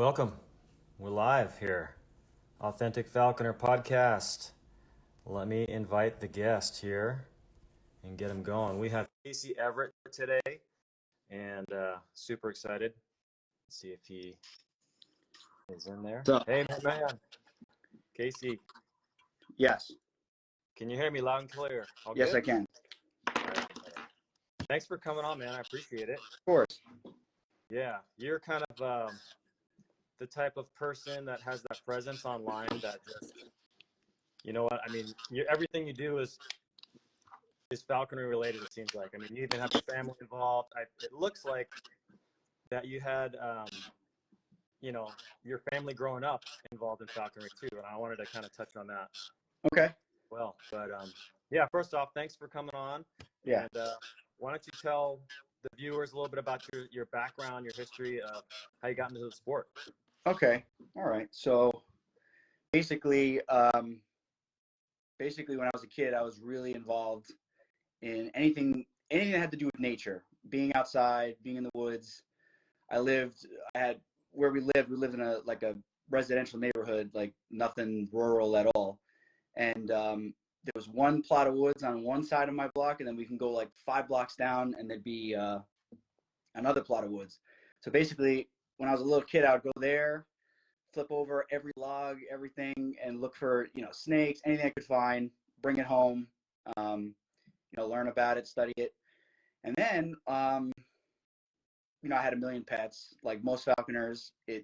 Welcome. We're live here. Authentic Falconer podcast. Let me invite the guest here and get him going. We have Casey Everrett today, and super excited. Let's see if he is in there. So, Hey, man. Casey, yes. can you hear me loud and clear? All Yes, good? I can. All right. Thanks for coming on, man. I appreciate it. Of course. Yeah, you're kind of the type of person that has that presence online that just, you know what? I mean, everything you do is falconry related, it seems like. I mean, you even have your family involved. It looks like that you had, your family growing up involved in falconry too, and I wanted to kind of touch on that. Okay. Well, but yeah, first off, thanks for coming on. Yeah. And why don't you tell the viewers a little bit about your background, your history of how you got into the sport? Okay. All right. So basically, when I was a kid, I was really involved in anything that had to do with nature, being outside, being in the woods. Where we lived in a residential neighborhood, like nothing rural at all. And there was one plot of woods on one side of my block, and then we can go like 5 blocks down, and there'd be another plot of woods. So basically, when I was a little kid, I would go there, flip over every log, everything, and look for snakes, anything I could find, bring it home, learn about it, study it, and then I had a million pets. Like most falconers, it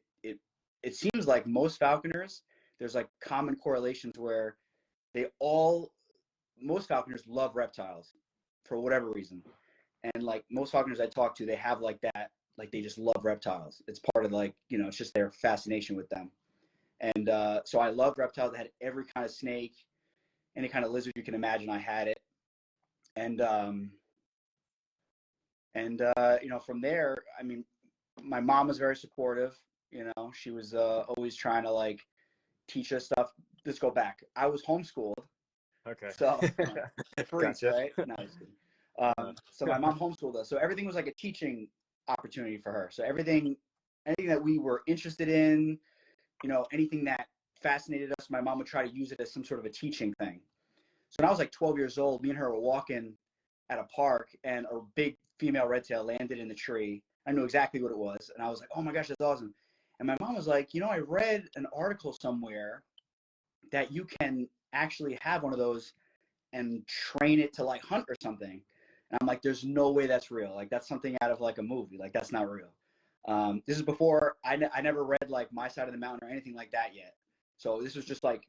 seems like most falconers, there's like common correlations where most falconers love reptiles for whatever reason. And like most falconers I talk to, they have like that, like they just love reptiles. It's part of it's just their fascination with them. And so I loved reptiles. I had every kind of snake, any kind of lizard you can imagine, I had it. And from there, I mean, my mom was very supportive. She was always trying to like teach us stuff. Let's go back. I was homeschooled. Okay. So freaks, Gotcha. right? No, just kidding. So my mom homeschooled us. So everything was like a teaching opportunity for her. So anything that we were interested in, anything that fascinated us, my mom would try to use it as some sort of a teaching thing. So when I was like 12 years old, me and her were walking at a park, and a big female redtail landed in the tree. I knew exactly what it was, and I was like, oh my gosh, that's awesome. And my mom was like, I read an article somewhere that you can actually have one of those and train it to like hunt or something. And I'm like, there's no way that's real. Like that's something out of like a movie. Like that's not real. This is before I never read like My Side of the Mountain or anything like that yet. So this was just like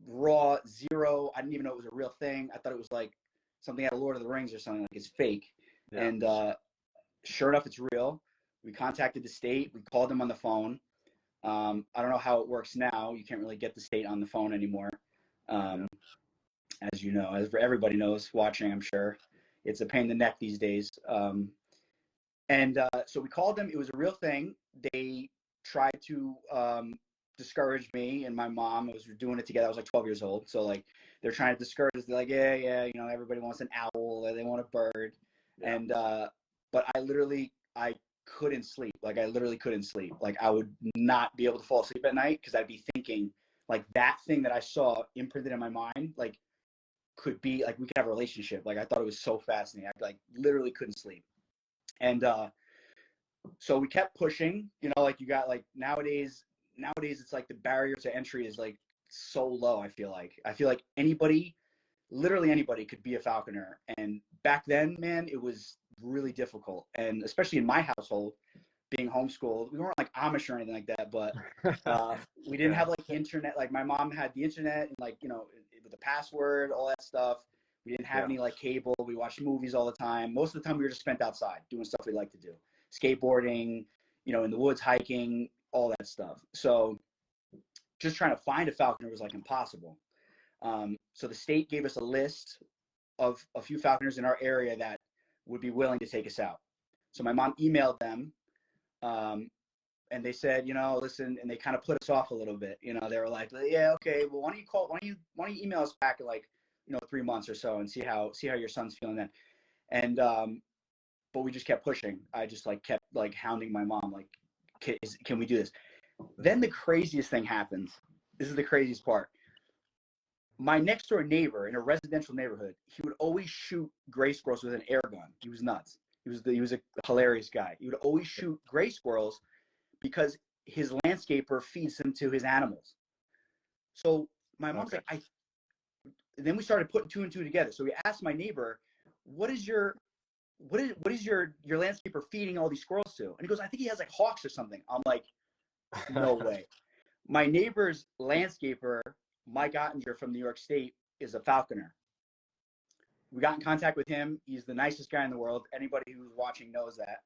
raw, zero. I didn't even know it was a real thing. I thought it was like something out of Lord of the Rings or something, like it's fake. Yeah. And sure enough, it's real. We contacted the state. We called them on the phone. I don't know how it works now. You can't really get the state on the phone anymore. As you know, as everybody knows watching, I'm sure it's a pain in the neck these days. So we called them. It was a real thing. They tried to discourage me and my mom. I was doing it together. I was like 12 years old. So like they're trying to discourage us. They're like, yeah, everybody wants an owl or they want a bird. Yeah. And but I couldn't sleep. Like I literally couldn't sleep. Like I would not be able to fall asleep at night because I'd be thinking like that thing that I saw imprinted in my mind, like could be like we could have a relationship. Like I thought it was so fascinating. I like literally couldn't sleep. And so we kept pushing, like you got like nowadays it's like the barrier to entry is like so low. I feel like literally anybody could be a falconer. And back then, man, it was really difficult. And especially in my household, being homeschooled, we weren't like Amish or anything like that, but we didn't have like internet. Like my mom had the internet and like, with the password, all that stuff. We didn't have any like cable. We watched movies all the time. Most of the time we were just spent outside doing stuff we like to do. Skateboarding, in the woods, hiking, all that stuff. So just trying to find a falconer was like impossible. So the state gave us a list of a few falconers in our area that would be willing to take us out. So my mom emailed them, and they said, listen, and they kind of put us off a little bit. They were like, yeah, okay, well, why don't you email us back in like, 3 months or so and see how your son's feeling then. And but we just kept pushing. I just like kept like hounding my mom, like, can we do this? Then the craziest thing happens. This is the craziest part. My next door neighbor in a residential neighborhood, he would always shoot gray squirrels with an air gun. He was nuts. He was a hilarious guy. He would always shoot gray squirrels because his landscaper feeds them to his animals. So my mom's like, then we started putting two and two together. So we asked my neighbor, what is your landscaper feeding all these squirrels to? And he goes, I think he has like hawks or something. I'm like, no way. My neighbor's landscaper, Mike Ottinger from New York State, is a falconer. We got in contact with him. He's the nicest guy in the world. Anybody who's watching knows that.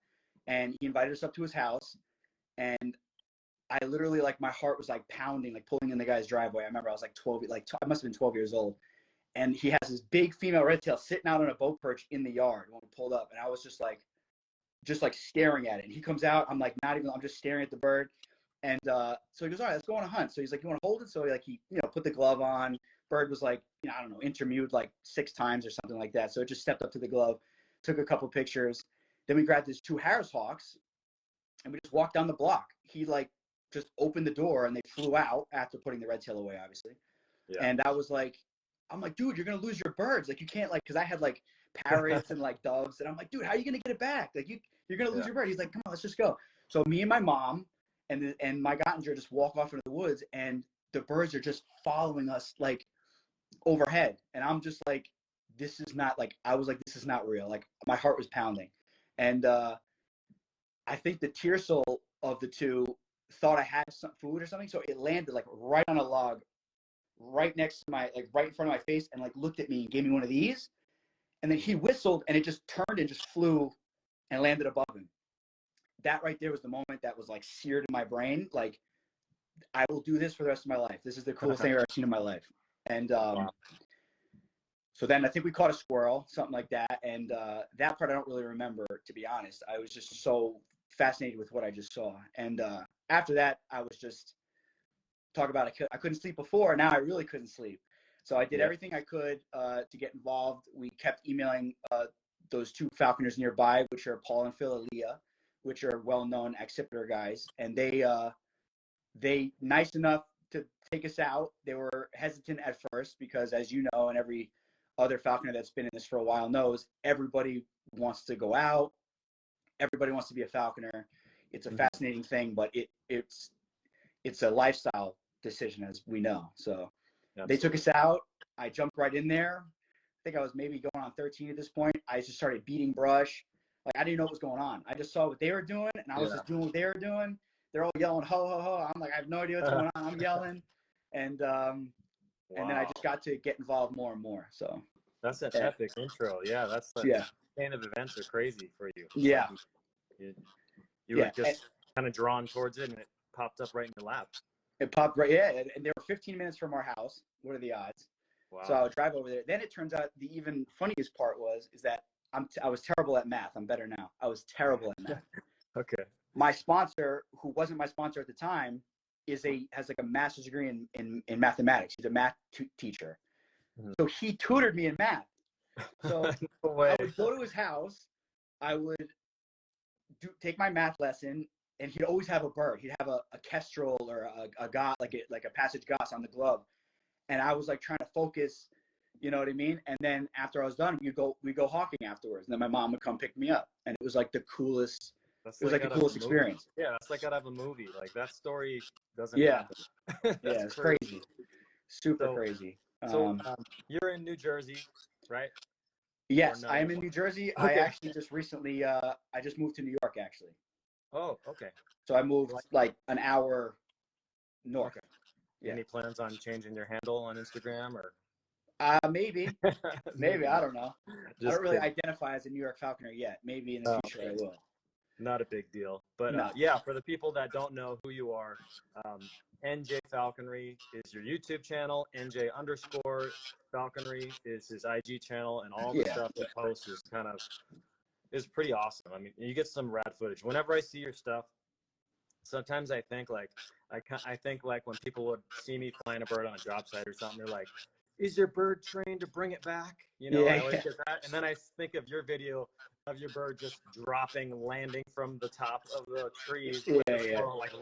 And he invited us up to his house. And I literally, like, my heart was like pounding, like pulling in the guy's driveway. I remember I was like 12, I must have been 12 years old. And he has this big female red tail sitting out on a boat perch in the yard when we pulled up. And I was just like staring at it. And he comes out. I'm like, I'm just staring at the bird. And so he goes, all right, let's go on a hunt. So he's like, you want to hold it? So he put the glove on. Bird was like, I don't know, intermewed like 6 times or something like that. So it just stepped up to the glove, took a couple pictures. Then we grabbed his 2 Harris hawks and we just walked down the block. He like just opened the door and they flew out after putting the red tail away, obviously. Yeah. And I was like, I'm like, dude, you're going to lose your birds. Like, you can't, like, because I had like parrots and like doves. And I'm like, dude, how are you going to get it back? Like, you're going to lose your bird. He's like, come on, let's just go. So me and my mom and Mike Ottinger just walk off into the woods, and the birds are just following us like overhead. And I'm just like, this is not like, I was like, this is not real. Like, my heart was pounding. And I think the Tiercel of the two thought I had some food or something. So it landed like right on a log, right next to my, like right in front of my face, and like looked at me and gave me one of these. And then he whistled and it just turned and just flew and landed above him. That right there was the moment that was like seared in my brain. Like, I will do this for the rest of my life. This is the coolest thing I've ever seen in my life. And so then I think we caught a squirrel, something like that. And that part I don't really remember, to be honest. I was just so fascinated with what I just saw. And after that, I was just talk about I couldn't sleep before. Now I really couldn't sleep. So I did everything I could to get involved. We kept emailing those 2 falconers nearby, which are Paul and Phil Aaliyah, which are well-known accipiter guys. And they nice enough to take us out. They were hesitant at first because, as you know, and every other falconer that's been in this for a while knows, everybody wants to go out. Everybody wants to be a falconer. It's a fascinating thing, but it's a lifestyle decision, as we know. So They took us out. I jumped right in there. I think I was maybe going on 13 at this point. I just started beating brush. Like, I didn't know what was going on. I just saw what they were doing, and I was just doing what they were doing. They're all yelling, ho, ho, ho. I'm like, I have no idea what's going on. I'm yelling. And then I just got to get involved more and more. So that's an epic intro. Yeah, that's like, chain of events are crazy for you. Yeah. Like you were just kind of drawn towards it, and it popped up right in your lap. It popped right, and they were 15 minutes from our house. What are the odds? Wow. So I would drive over there. Then it turns out the even funniest part is that I was terrible at math. I'm better now. I was terrible at math. Okay. My sponsor, who wasn't my sponsor at the time, has like a master's degree in mathematics. He's a math teacher. Mm-hmm. So he tutored me in math. So no I would go to his house. I would take my math lesson, and he'd always have a bird. He'd have a kestrel or a got like a passage goss on the glove. And I was like trying to focus, you know what I mean? And then after I was done, we go hawking afterwards. And then my mom would come pick me up, and it was like the coolest. It was like the coolest experience. Yeah, that's like out of a movie. Like, that story doesn't happen. Yeah, it's crazy. Super crazy. So you're in New Jersey, right? Yes, I am in New Jersey. Okay. I actually just recently, I just moved to New York, actually. Oh, okay. So I moved like an hour north. Okay. Yeah. Any plans on changing your handle on Instagram or? Maybe. Maybe. I don't know. I don't really identify as a New York Falconer yet. Maybe in the future I will. Not a big deal. But for the people that don't know who you are, NJ Falconry is your YouTube channel. NJ_Falconry is his IG channel, and all the stuff he posts is pretty awesome. I mean, you get some rad footage. Whenever I see your stuff, sometimes I think like when people would see me flying a bird on a job site or something, they're like, "Is your bird trained to bring it back?" You know, I always get that. And then I think of your video of your bird just landing from the top of the trees, like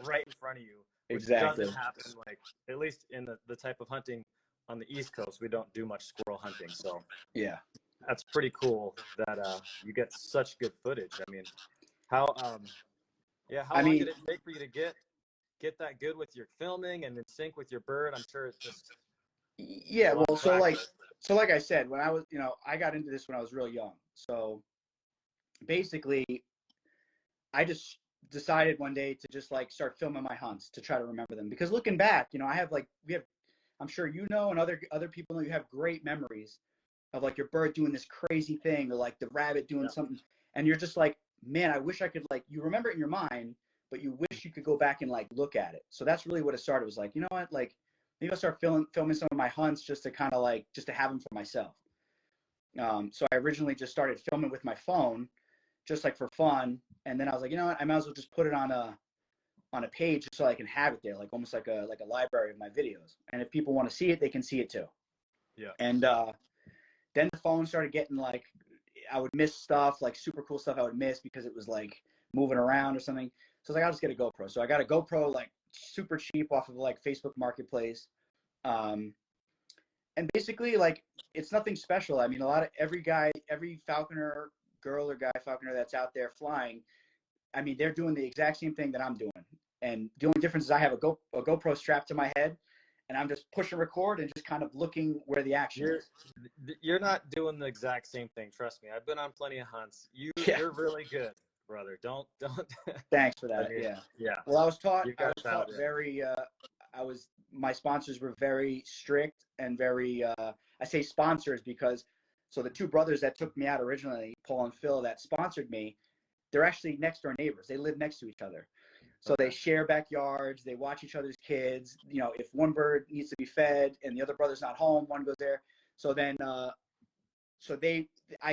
right in front of you. which Exactly. doesn't happen, like, at least in the type of hunting on the East Coast, we don't do much squirrel hunting. So Yeah. that's pretty cool that you get such good footage. I mean, how how I long mean, did it take for you to get that good with your filming and in sync with your bird? I'm sure it just yeah, a lot well, of practice. so like I said, when I was, I got into this when I was real young. So basically, I just decided one day to just like start filming my hunts to try to remember them. Because looking back, I have like we have, I'm sure and other people know, you have great memories of like your bird doing this crazy thing, or like the rabbit doing Yeah. something, and you're just like, man, I wish I could, like, you remember it in your mind, but you wish you could go back and like look at it. So that's really what it started. It was like, you know what, like maybe I'll start filming some of my hunts just to kind of like just to have them for myself. So I originally just started filming with my phone, just like for fun, and then I was like, you know what, I might as well just put it on a page just so I can have it there, like almost like a library of my videos. And if people want to see it, they can see it too. Yeah. And then the phone started getting like, I would miss stuff, like super cool stuff I would miss because it was like moving around or something. So I was like, I'll just get a GoPro. So I got a GoPro like super cheap off of like Facebook Marketplace. Um, and basically, like, it's nothing special. I mean, every falconer, girl or guy falconer that's out there flying, I mean, they're doing the exact same thing that I'm doing. And the only difference is I have a GoPro strapped to my head, and I'm just pushing record and just kind of looking where the action You're is. you're not doing the exact same thing. Trust me. I've been on plenty of hunts. Yeah. You're really good, brother. Don't. Thanks for I that. mean, Yeah. yeah. Well, You've I got was taught talent. very, my sponsors were very strict and very, I say sponsors because, so the two brothers that took me out originally, Paul and Phil, that sponsored me, they're actually next door neighbors. They live next to each other. So they Okay. share backyards. They watch each other's kids. If one bird needs to be fed and the other brother's not home, one goes there. So then, I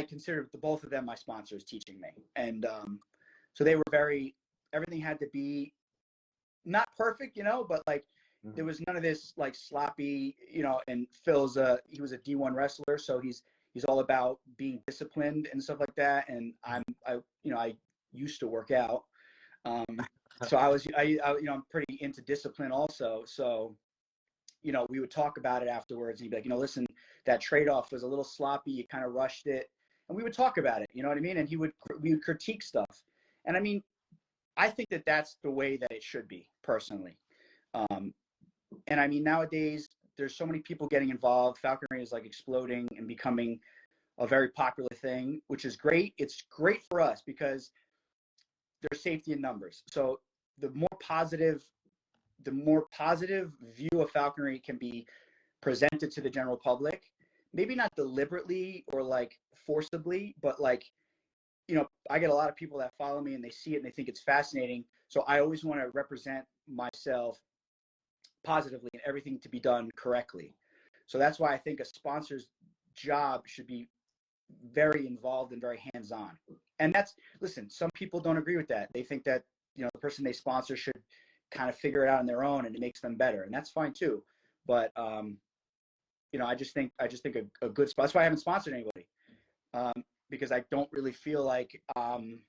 consider the both of them my sponsors teaching me. And so they were everything had to be not perfect, but like there was none of this like sloppy, and he was a D1 wrestler. So he's all about being disciplined and stuff like that. And I used to work out. So I'm pretty into discipline also. So, we would talk about it afterwards, and he'd be like, listen, that trade-off was a little sloppy. You kind of rushed it. And we would talk about it, you know what I mean? And we would critique stuff. And I mean, I think that that's the way that it should be, personally. And I mean, nowadays, there's so many people getting involved. Falconry is like exploding and becoming a very popular thing, which is great. It's great for us because there's safety in numbers. So the more positive view of falconry can be presented to the general public, maybe not deliberately or like forcibly, but like, I get a lot of people that follow me and they see it and they think it's fascinating. So I always want to represent myself positively and everything to be done correctly. So that's why I think a sponsor's job should be very involved and very hands-on. And listen, some people don't agree with that. They think that, the person they sponsor should kind of figure it out on their own and it makes them better. And that's fine too. But, I just think a good spot. That's why I haven't sponsored anybody. Because I don't really feel like, I'm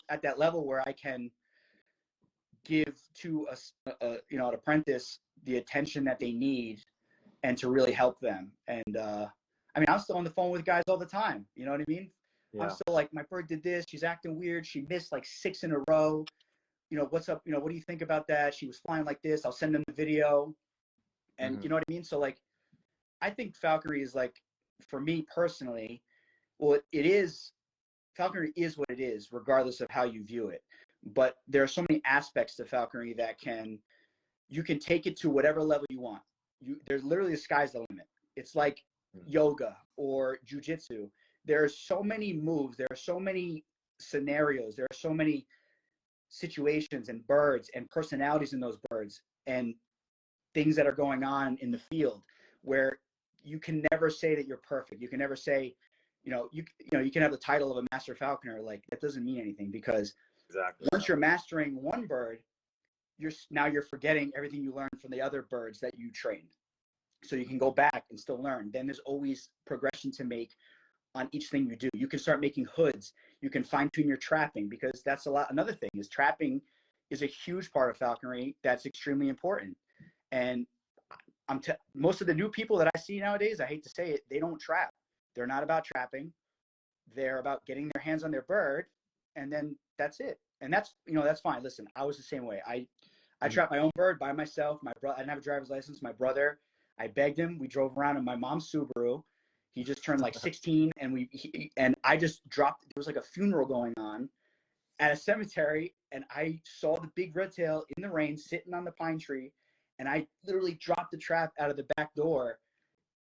at that level where I can give to an apprentice the attention that they need and to really help them. And I mean, I'm still on the phone with guys all the time. You know what I mean? Yeah. I'm still like, my bird did this. She's acting weird. She missed like 6 in a row. What's up? What do you think about that? She was flying like this. I'll send them the video. And you know what I mean? So like, I think falconry is like, for me personally, well, falconry is what it is, regardless of how you view it. But there are so many aspects to falconry that you can take it to whatever level you want. There's literally, the sky's the limit. It's like yoga or jujitsu. There are so many moves. There are so many scenarios. There are so many situations and birds and personalities in those birds and things that are going on in the field where you can never say that you're perfect. You can never say, you can have the title of a master falconer. Like, that doesn't mean anything, because Exactly. once you're mastering one bird, you're forgetting everything you learned from the other birds that you trained. So you can go back and still learn. Then there's always progression to make on each thing you do. You can start making hoods. You can fine tune your trapping, because that's another thing is trapping is a huge part of falconry that's extremely important. And most of the new people that I see nowadays, I hate to say it, they don't trap. They're not about trapping. They're about getting their hands on their bird, and then that's it. And that's, that's fine. Listen, I was the same way. I trapped my own bird by myself. My brother, I didn't have a driver's license. My brother, I begged him. We drove around in my mom's Subaru. He just turned like 16, and I just dropped. There was like a funeral going on at a cemetery, and I saw the big red tail in the rain sitting on the pine tree, and I literally dropped the trap out of the back door.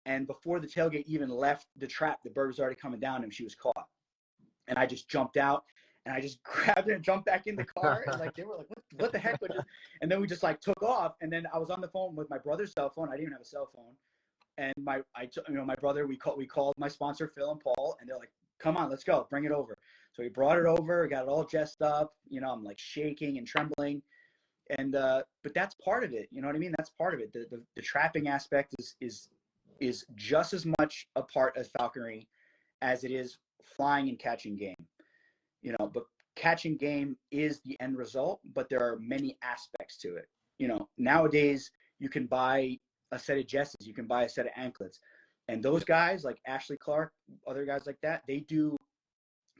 And before the tailgate even left the trap, the bird was already coming down and she was caught. And I just jumped out and I just grabbed it and jumped back in the car. And like, they were like, what the heck? And then we just like took off. And then I was on the phone with my brother's cell phone. I didn't even have a cell phone. And my brother, we called my sponsor, Phil and Paul, and they're like, come on, let's go, bring it over. So we brought it over, got it all dressed up. I'm like shaking and trembling. And, but that's part of it. You know what I mean? That's part of it. The trapping aspect is just as much a part of falconry as it is flying and catching game. But catching game is the end result, but there are many aspects to it. Nowadays you can buy a set of jesses, you can buy a set of anklets, and those guys like Ashley Clark, other guys like that, they do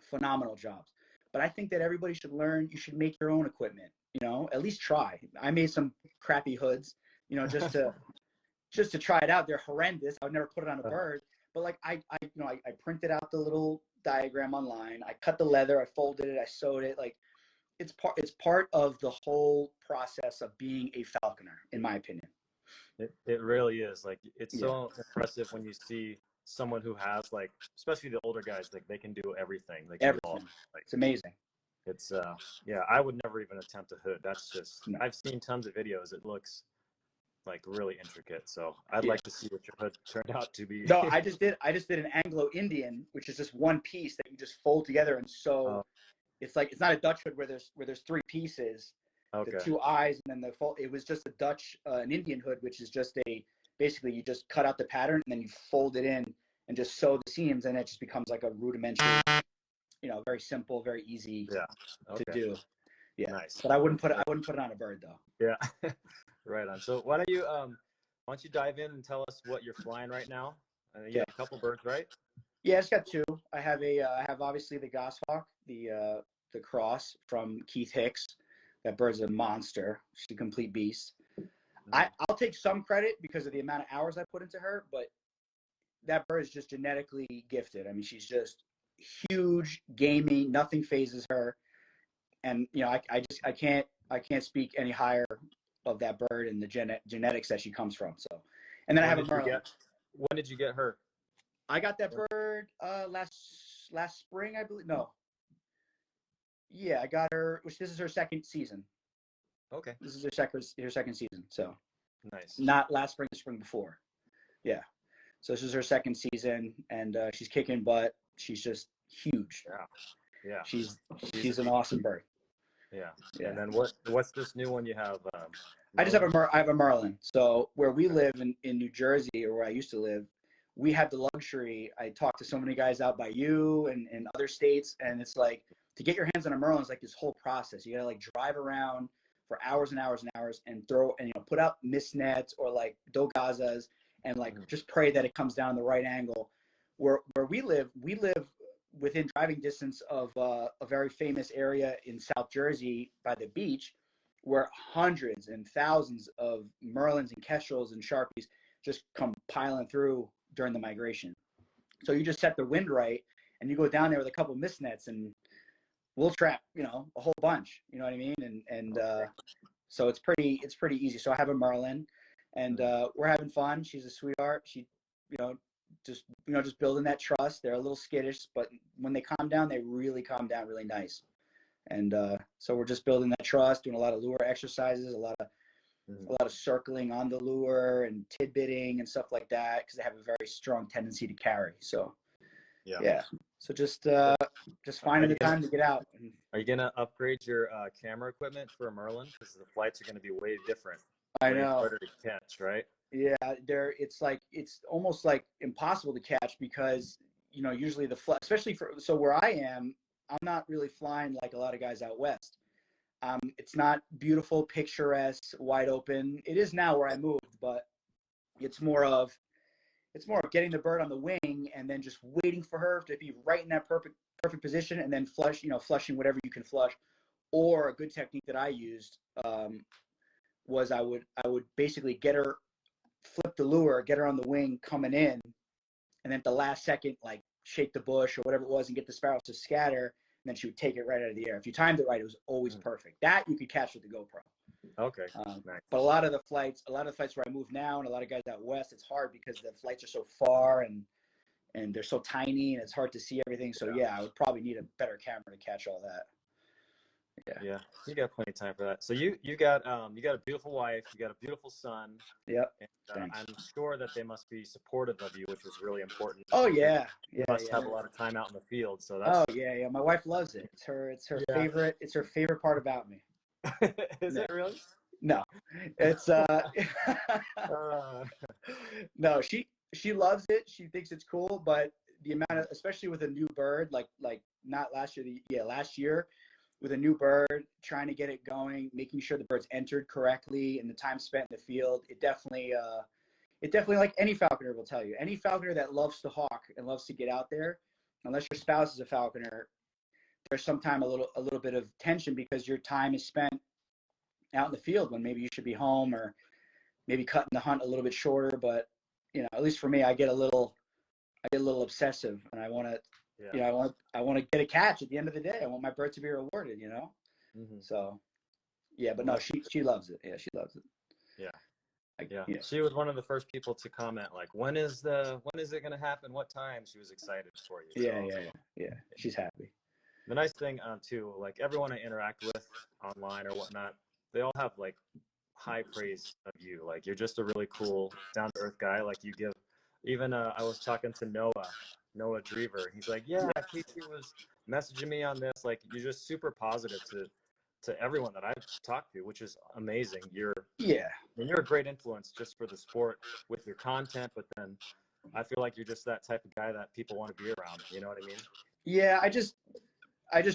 phenomenal jobs. But I think that everybody should learn, you should make your own equipment, at least try. I made some crappy hoods, just to try it out. They're horrendous. I would never put it on a bird, but like I printed out the little diagram online. I cut the leather, I folded it, I sewed it. Like it's part of the whole process of being a falconer, in my opinion. It really is. Like it's so impressive when you see someone who has, like, especially the older guys, like they can do everything. Like everything. Like, it's amazing. It's I would never even attempt a hood. That's just I've seen tons of videos. It looks like really intricate. So I'd like to see what your hood turned out to be. No, I just did an Anglo-Indian, which is just one piece that you just fold together and sew. It's like, it's not a Dutch hood where there's three pieces, the two eyes, and then the fold. It was just a Dutch, an Indian hood, which is just basically you just cut out the pattern and then you fold it in and just sew the seams, and it just becomes like a rudimentary, very simple, very easy to do. Yeah, nice. But I wouldn't put it on a bird though. Yeah. Right on. So why don't you dive in and tell us what you're flying right now? You have a couple birds, right? Yeah, I just got two. I have obviously the Goshawk, the cross from Keith Hicks. That bird's a monster. She's a complete beast. I'll take some credit because of the amount of hours I put into her, but that bird is just genetically gifted. I mean, she's just huge, gamey. Nothing phases her, and I can't speak any higher of that bird and the genetics that she comes from. So, and then I have a Merlin. When did you get her? I got that bird last spring, I believe. No. Yeah, I got her. This is her second season. Okay. This is her second season. So nice. Not last spring, the spring before. Yeah. So this is her second season, and she's kicking butt. She's just huge. Yeah. She's an awesome bird. Yeah. And then what's this new one you have? I just have I have a Merlin. So where we live in New Jersey, or where I used to live, we have the luxury. I talked to so many guys out by you and in other states, and it's like, to get your hands on a Merlin is like this whole process. You gotta like drive around for hours and hours and hours and throw and put out mist nets or like dogazas and like just pray that it comes down the right angle. Where we live within driving distance of a very famous area in South Jersey by the beach, where hundreds and thousands of Merlins and Kestrels and Sharpies just come piling through during the migration. So you just set the wind right and you go down there with a couple mist nets and we'll trap, a whole bunch, you know what I mean? And so it's pretty easy. So I have a Merlin and we're having fun. She's a sweetheart. She, just building that trust. They're a little skittish, but when they calm down, they really calm down really nice. And so we're just building that trust, doing a lot of lure exercises, a lot of circling on the lure and tidbitting and stuff like that, because they have a very strong tendency to carry. So yeah. So just finding the time to get out. Are you gonna upgrade your camera equipment for a Merlin? Because the flights are gonna be way different. I know. Harder to catch, right? Yeah, it's almost like impossible to catch because usually the especially so where I am, I'm not really flying like a lot of guys out west. It's not beautiful, picturesque, wide open. It is now where I moved, but it's more of getting the bird on the wing and then just waiting for her to be right in that perfect position, and then flushing whatever you can flush. Or a good technique that I used was I would basically get her, flip the lure, get her on the wing coming in, and then at the last second, like shake the bush or whatever it was and get the sparrows to scatter, and then she would take it right out of the air. If you timed it right, it was always perfect. That you could catch with the GoPro. Okay. Nice. But a lot of the flights where I move now, and a lot of guys out west, it's hard because the flights are so far and they're so tiny and it's hard to see everything. So yeah, I would probably need a better camera to catch all that. Yeah, you got plenty of time for that. So you got a beautiful wife, you got a beautiful son. Yep. And I'm sure that they must be supportive of you, which is really important. Oh yeah, you must have a lot of time out in the field. So that's. Oh yeah. My wife loves it. It's her favorite. It's her favorite part about me. Is it really? No, it's no. She loves it. She thinks it's cool, but the amount of, especially with a new bird, like not last year, last year, with a new bird, trying to get it going, making sure the bird's entered correctly, and the time spent in the field, it definitely, like any falconer will tell you, any falconer that loves to hawk and loves to get out there, unless your spouse is a falconer, there's sometimes a little bit of tension because your time is spent out in the field when maybe you should be home, or maybe cutting the hunt a little bit shorter. But at least for me, I get a little obsessive, and I want to, I want to get a catch at the end of the day. I want my bird to be rewarded, Mm-hmm. So yeah, but no, she loves it. Yeah, she loves it. Yeah. She was one of the first people to comment, like, when is it going to happen? What time? She was excited for you. Yeah. She's happy. The nice thing too, like everyone I interact with online or whatnot, they all have like high praise of you. Like, you're just a really cool, down to earth guy. Like, you give, even I was talking to Noah Drever. He's like, yeah, Casey was messaging me on this. Like, you're just super positive to everyone that I've talked to, which is amazing. You're a great influence just for the sport with your content, but then I feel like you're just that type of guy that people want to be around. You know what I mean? Yeah, I just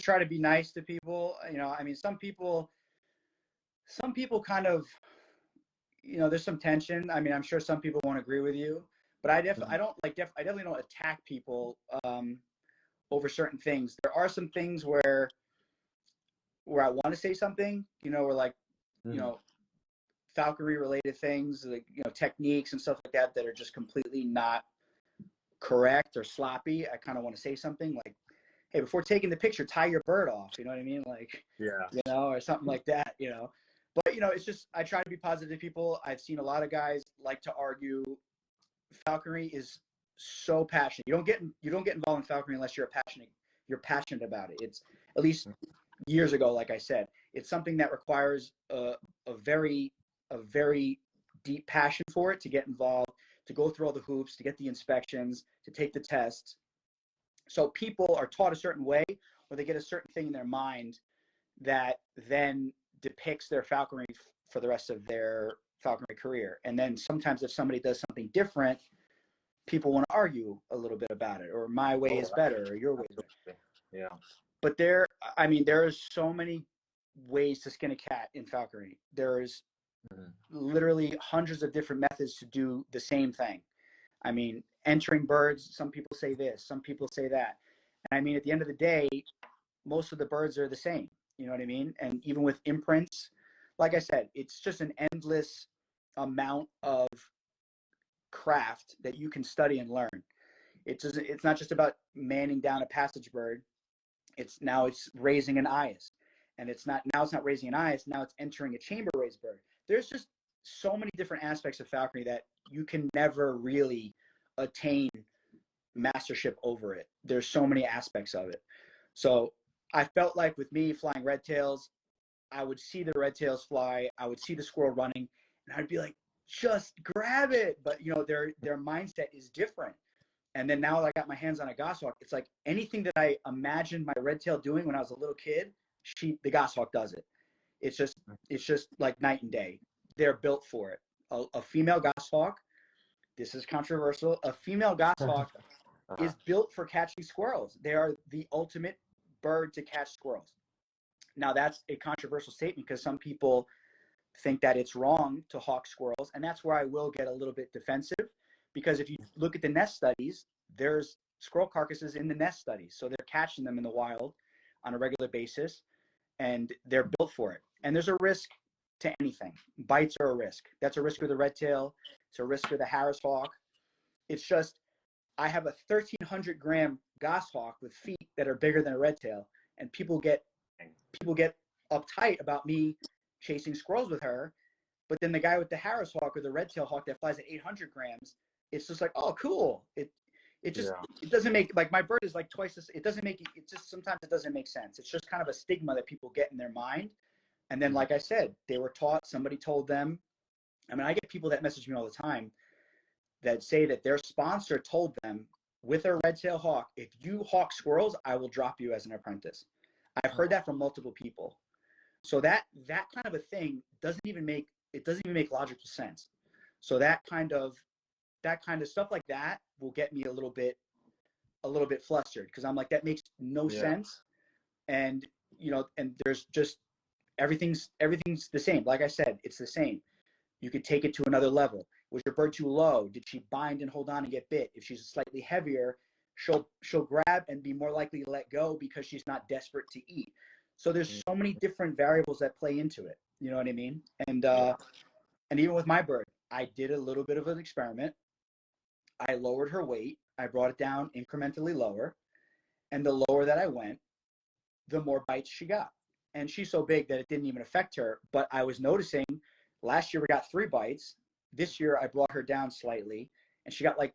try to be nice to people. I mean, some people kind of, there's some tension. I mean, I'm sure some people won't agree with you, but I definitely don't attack people over certain things. There are some things where I want to say something, where like, falconry related things, like, techniques and stuff like that are just completely not correct or sloppy. I kind of want to say something like, hey, before taking the picture, tie your bird off. You know what I mean? Like, or something like that, But, it's just, I try to be positive to people. I've seen a lot of guys like to argue. Falconry is so passionate. You don't get involved in falconry unless you're passionate about it. It's, at least years ago, like I said, it's something that requires a very deep passion for it to get involved, to go through all the hoops, to get the inspections, to take the tests. So people are taught a certain way, or they get a certain thing in their mind that then depicts their falconry for the rest of their falconry career. And then sometimes if somebody does something different, people want to argue a little bit about it, or my way is better, or your way is better. Yeah. But there are so many ways to skin a cat in falconry. There's literally hundreds of different methods to do the same thing. I mean, entering birds, some people say this, some people say that. And I mean, at the end of the day, most of the birds are the same. You know what I mean? And even with imprints, like I said, it's just an endless amount of craft that you can study and learn. It's not just about manning down a passage bird. It's raising an eyes. And it's not raising an eyes, now it's entering a chamber raised bird. There's just so many different aspects of falconry that you can never really attain mastership over it. There's so many aspects of it. So I felt like with me flying red tails, I would see the red tails fly, I would see the squirrel running, and I'd be like, just grab it. But their mindset is different. And then now that I got my hands on a goshawk, it's like anything that I imagined my red tail doing when I was a little kid, the goshawk does it. It's just like night and day. They're built for it. A female goshawk, this is controversial, a female goshawk is built for catching squirrels. They are the ultimate bird to catch squirrels. Now that's a controversial statement because some people think that it's wrong to hawk squirrels, and that's where I will get a little bit defensive, because if you look at the nest studies, there's squirrel carcasses in the nest studies, so they're catching them in the wild on a regular basis, and they're built for it. And there's a risk to anything. Bites are a risk. That's a risk with the red tail. It's a risk with the Harris hawk. It's just I have a 1,300 gram goshawk with feet that are bigger than a red tail, and people get uptight about me chasing squirrels with her. But then the guy with the Harris hawk or the red tail hawk that flies at 800 grams, it's just like, oh, cool. It doesn't make, like, my bird is like twice as, it doesn't make it just, sometimes it doesn't make sense. It's just kind of a stigma that people get in their mind. And then, like I said, they were taught, somebody told them. I mean, I get people that message me all the time that say that their sponsor told them, with a red tail hawk, if you hawk squirrels, I will drop you as an apprentice. I've heard that from multiple people. So that kind of a thing doesn't even make logical sense. So that kind of stuff like that will get me a little bit flustered, because I'm like, that makes no sense. And and there's just everything's the same. Like I said, it's the same. You could take it to another level. Was your bird too low? Did she bind and hold on and get bit? If she's slightly heavier, she'll grab and be more likely to let go because she's not desperate to eat. So there's so many different variables that play into it. You know what I mean? And even with my bird, I did a little bit of an experiment. I lowered her weight. I brought it down incrementally lower. And the lower that I went, the more bites she got. And she's so big that it didn't even affect her. But I was noticing last year we got 3 bites. This year I brought her down slightly, and she got like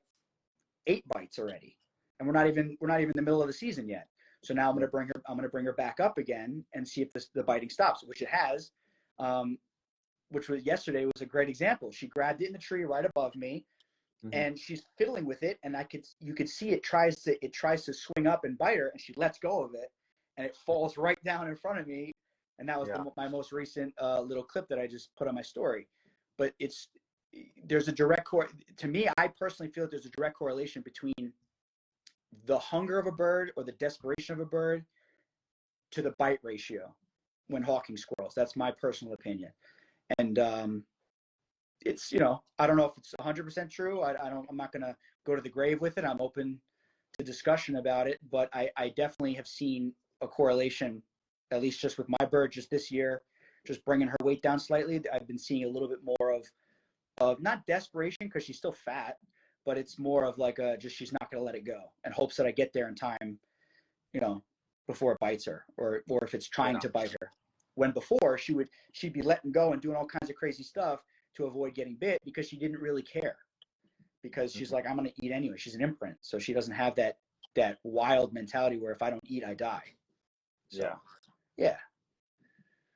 8 bites already. And we're not even in the middle of the season yet. So now I'm going to bring her back up again and see if the biting stops, which it has. Which was yesterday was a great example. She grabbed it in the tree right above me, and she's fiddling with it, and you could see it tries to swing up and bite her, and she lets go of it, and it falls right down in front of me. And that was my most recent little clip that I just put on my story. But there's a direct to me, I personally feel that there's a direct correlation between the hunger of a bird or the desperation of a bird to the bite ratio when hawking squirrels. That's my personal opinion. And it's, I don't know if it's 100% true. I'm not going to go to the grave with it. I'm open to discussion about it, but I definitely have seen a correlation, at least just with my bird just this year, just bringing her weight down slightly. I've been seeing a little bit more of not desperation, because she's still fat, but it's more of like just she's not going to let it go and hopes that I get there in time, before it bites her, or if it's trying to bite her. When before she'd be letting go and doing all kinds of crazy stuff to avoid getting bit, because she didn't really care, because she's like, I'm going to eat anyway. She's an imprint, so she doesn't have that wild mentality where if I don't eat, I die. So, yeah.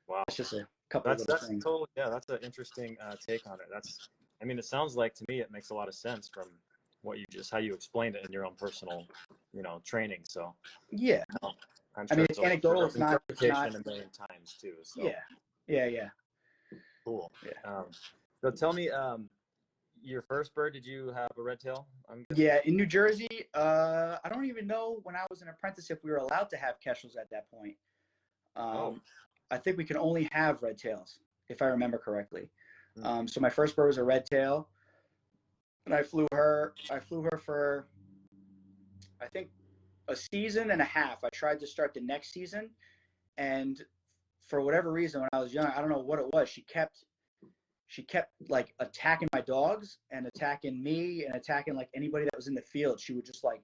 Wow. That's just a couple of those things. Totally, that's an interesting take on it. It sounds like, to me, it makes a lot of sense from how you explained it in your own personal, training. So yeah, I'm sure it's anecdotal. It's not a million times too. So. Yeah. Cool. Yeah. So tell me, your first bird, did you have a red tail? Yeah, in New Jersey, I don't even know when I was an apprentice if we were allowed to have Kestrels at that point. I think we can only have red tails, if I remember correctly. So my first bird was a red tail, and I flew her for, I think, a season and a half. I tried to start the next season, and for whatever reason, when I was young, I don't know what it was, she kept like attacking my dogs and attacking me and attacking like anybody that was in the field. She would just like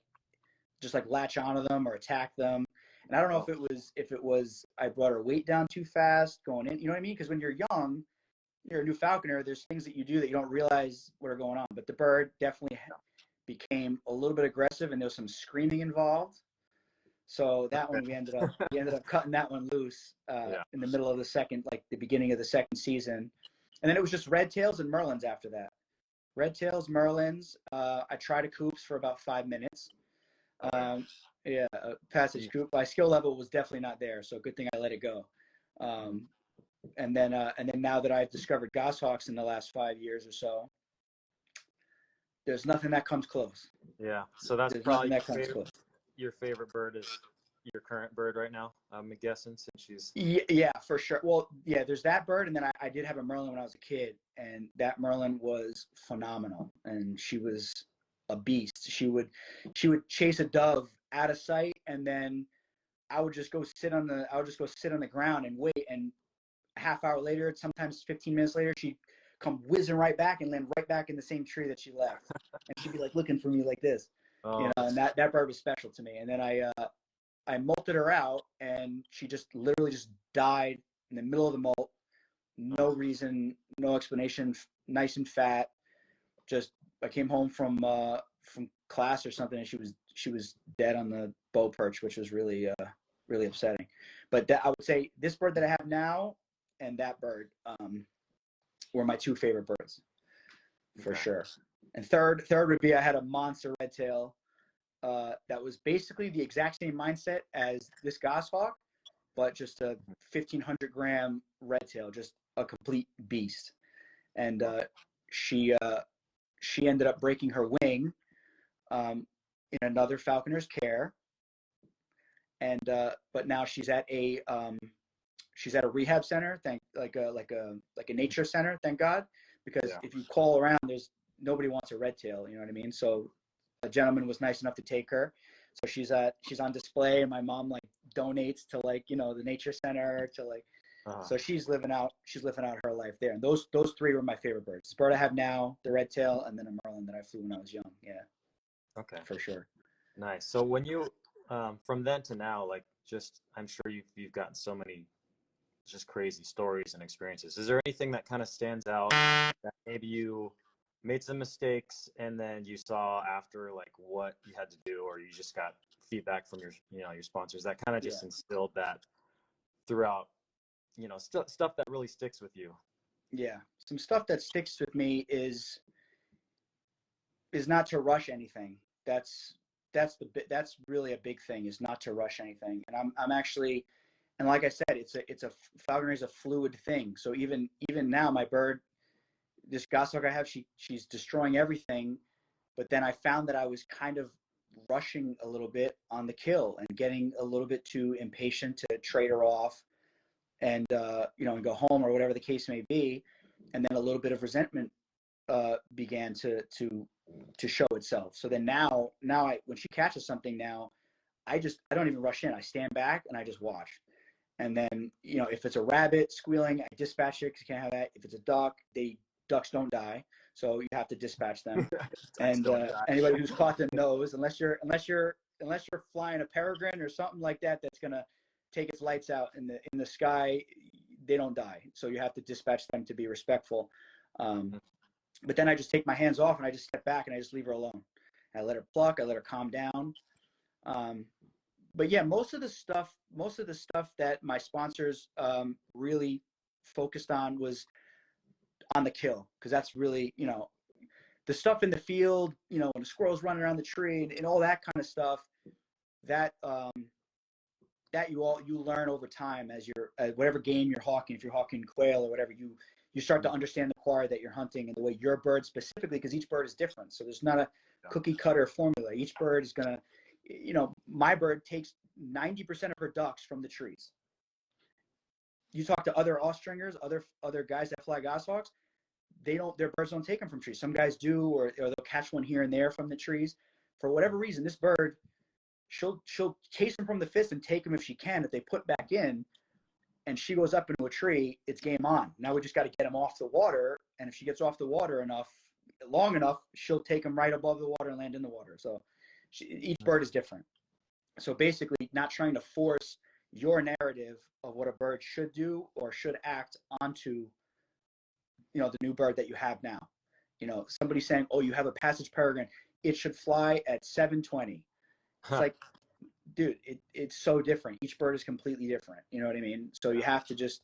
latch onto them or attack them. And I don't know if it was I brought her weight down too fast going in, you know what I mean? Because when you're young, you're a new falconer, there's things that you do that you don't realize what are going on. But the bird definitely became a little bit aggressive, and there was some screaming involved. So that one we ended up cutting that one loose in the middle of the beginning of the second season. And then it was just red tails and merlins after that. Red tails, merlins. I tried a coops for about 5 minutes. Passage coop. My skill level was definitely not there, so good thing I let it go. And then now that I've discovered goshawks in the last 5 years or so, there's nothing that comes close. Yeah. So that's probably your favorite bird is your current bird right now, I'm guessing, since she's. Yeah, for sure. Well, yeah, there's that bird, and then I did have a Merlin when I was a kid, and that Merlin was phenomenal, and she was a beast. She would chase a dove out of sight, and then I would just go sit on the ground and wait, and a half hour later, sometimes 15 minutes later, she'd come whizzing right back and land right back in the same tree that she left, and she'd be like looking for me like this, Oh, and that bird was special to me. And then I molted her out, and she just literally just died in the middle of the molt. No reason, no explanation. Nice and fat. Just I came home from class or something, and she was dead on the bow perch, which was really upsetting. But I would say this bird that I have now and that bird were my two favorite birds for sure. And third would be I had a monster red tail. That was basically the exact same mindset as this goshawk, but just a 1,500 gram red tail, just a complete beast. And she ended up breaking her wing in another falconer's care, and but now she's at a rehab center, like a nature center, thank God, because if you call around, there's nobody wants a red tail, you know what I mean? So a gentleman was nice enough to take her. So she's on display, and my mom like donates to like, the nature center to like, so she's living out her life there. And those three were my favorite birds. This bird I have now, the red tail, and then a Merlin that I flew when I was young. Yeah. Okay. For sure. Nice. So when you, from then to now, like I'm sure you've gotten so many just crazy stories and experiences. Is there anything that kind of stands out that maybe you made some mistakes and then you saw after like what you had to do, or you just got feedback from your sponsors that kind of just instilled that throughout, stuff that really sticks with you? Yeah. Some stuff that sticks with me is not to rush anything. That's really a big thing, is not to rush anything. And I'm actually, and like I said, falconry is a fluid thing. So even now, my bird, this goshawk I have, she's destroying everything. But then I found that I was kind of rushing a little bit on the kill and getting a little bit too impatient to trade her off and and go home or whatever the case may be. And then a little bit of resentment began to show itself. So then now when she catches something now, I don't even rush in. I stand back and I just watch. And then, if it's a rabbit squealing, I dispatch it because you can't have that. If it's a duck, ducks don't die, so you have to dispatch them. And anybody who's caught them knows, unless you're flying a peregrine or something like that, that's gonna take its lights out in the sky, they don't die. So you have to dispatch them to be respectful. But then I just take my hands off and I just step back and I just leave her alone. I let her pluck. I let her calm down. But yeah, most of the stuff that my sponsors really focused on was on the kill, because that's really, the stuff in the field, when the squirrel's running around the tree and all that kind of stuff, that you learn over time as whatever game you're hawking. If you're hawking quail or whatever, you start to understand the quarry that you're hunting and the way your bird specifically, because each bird is different. So there's not a cookie cutter formula. Each bird is gonna, my bird takes 90% of her ducks from the trees. You talk to other Austringer, other guys that fly goshawks, their birds don't take them from trees. Some guys do, or they'll catch one here and there from the trees. For whatever reason, this bird, she'll chase them from the fist and take them if she can. If they put back in, and she goes up into a tree, it's game on. Now we just got to get them off the water, and if she gets off the water long enough, she'll take them right above the water and land in the water. So each bird is different. So basically, not trying to force your narrative of what a bird should do or should act onto, the new bird that you have now. Somebody saying, "Oh, you have a passage peregrine, it should fly at 720." It's like, dude, it's so different. Each bird is completely different. You know what I mean? So you have to just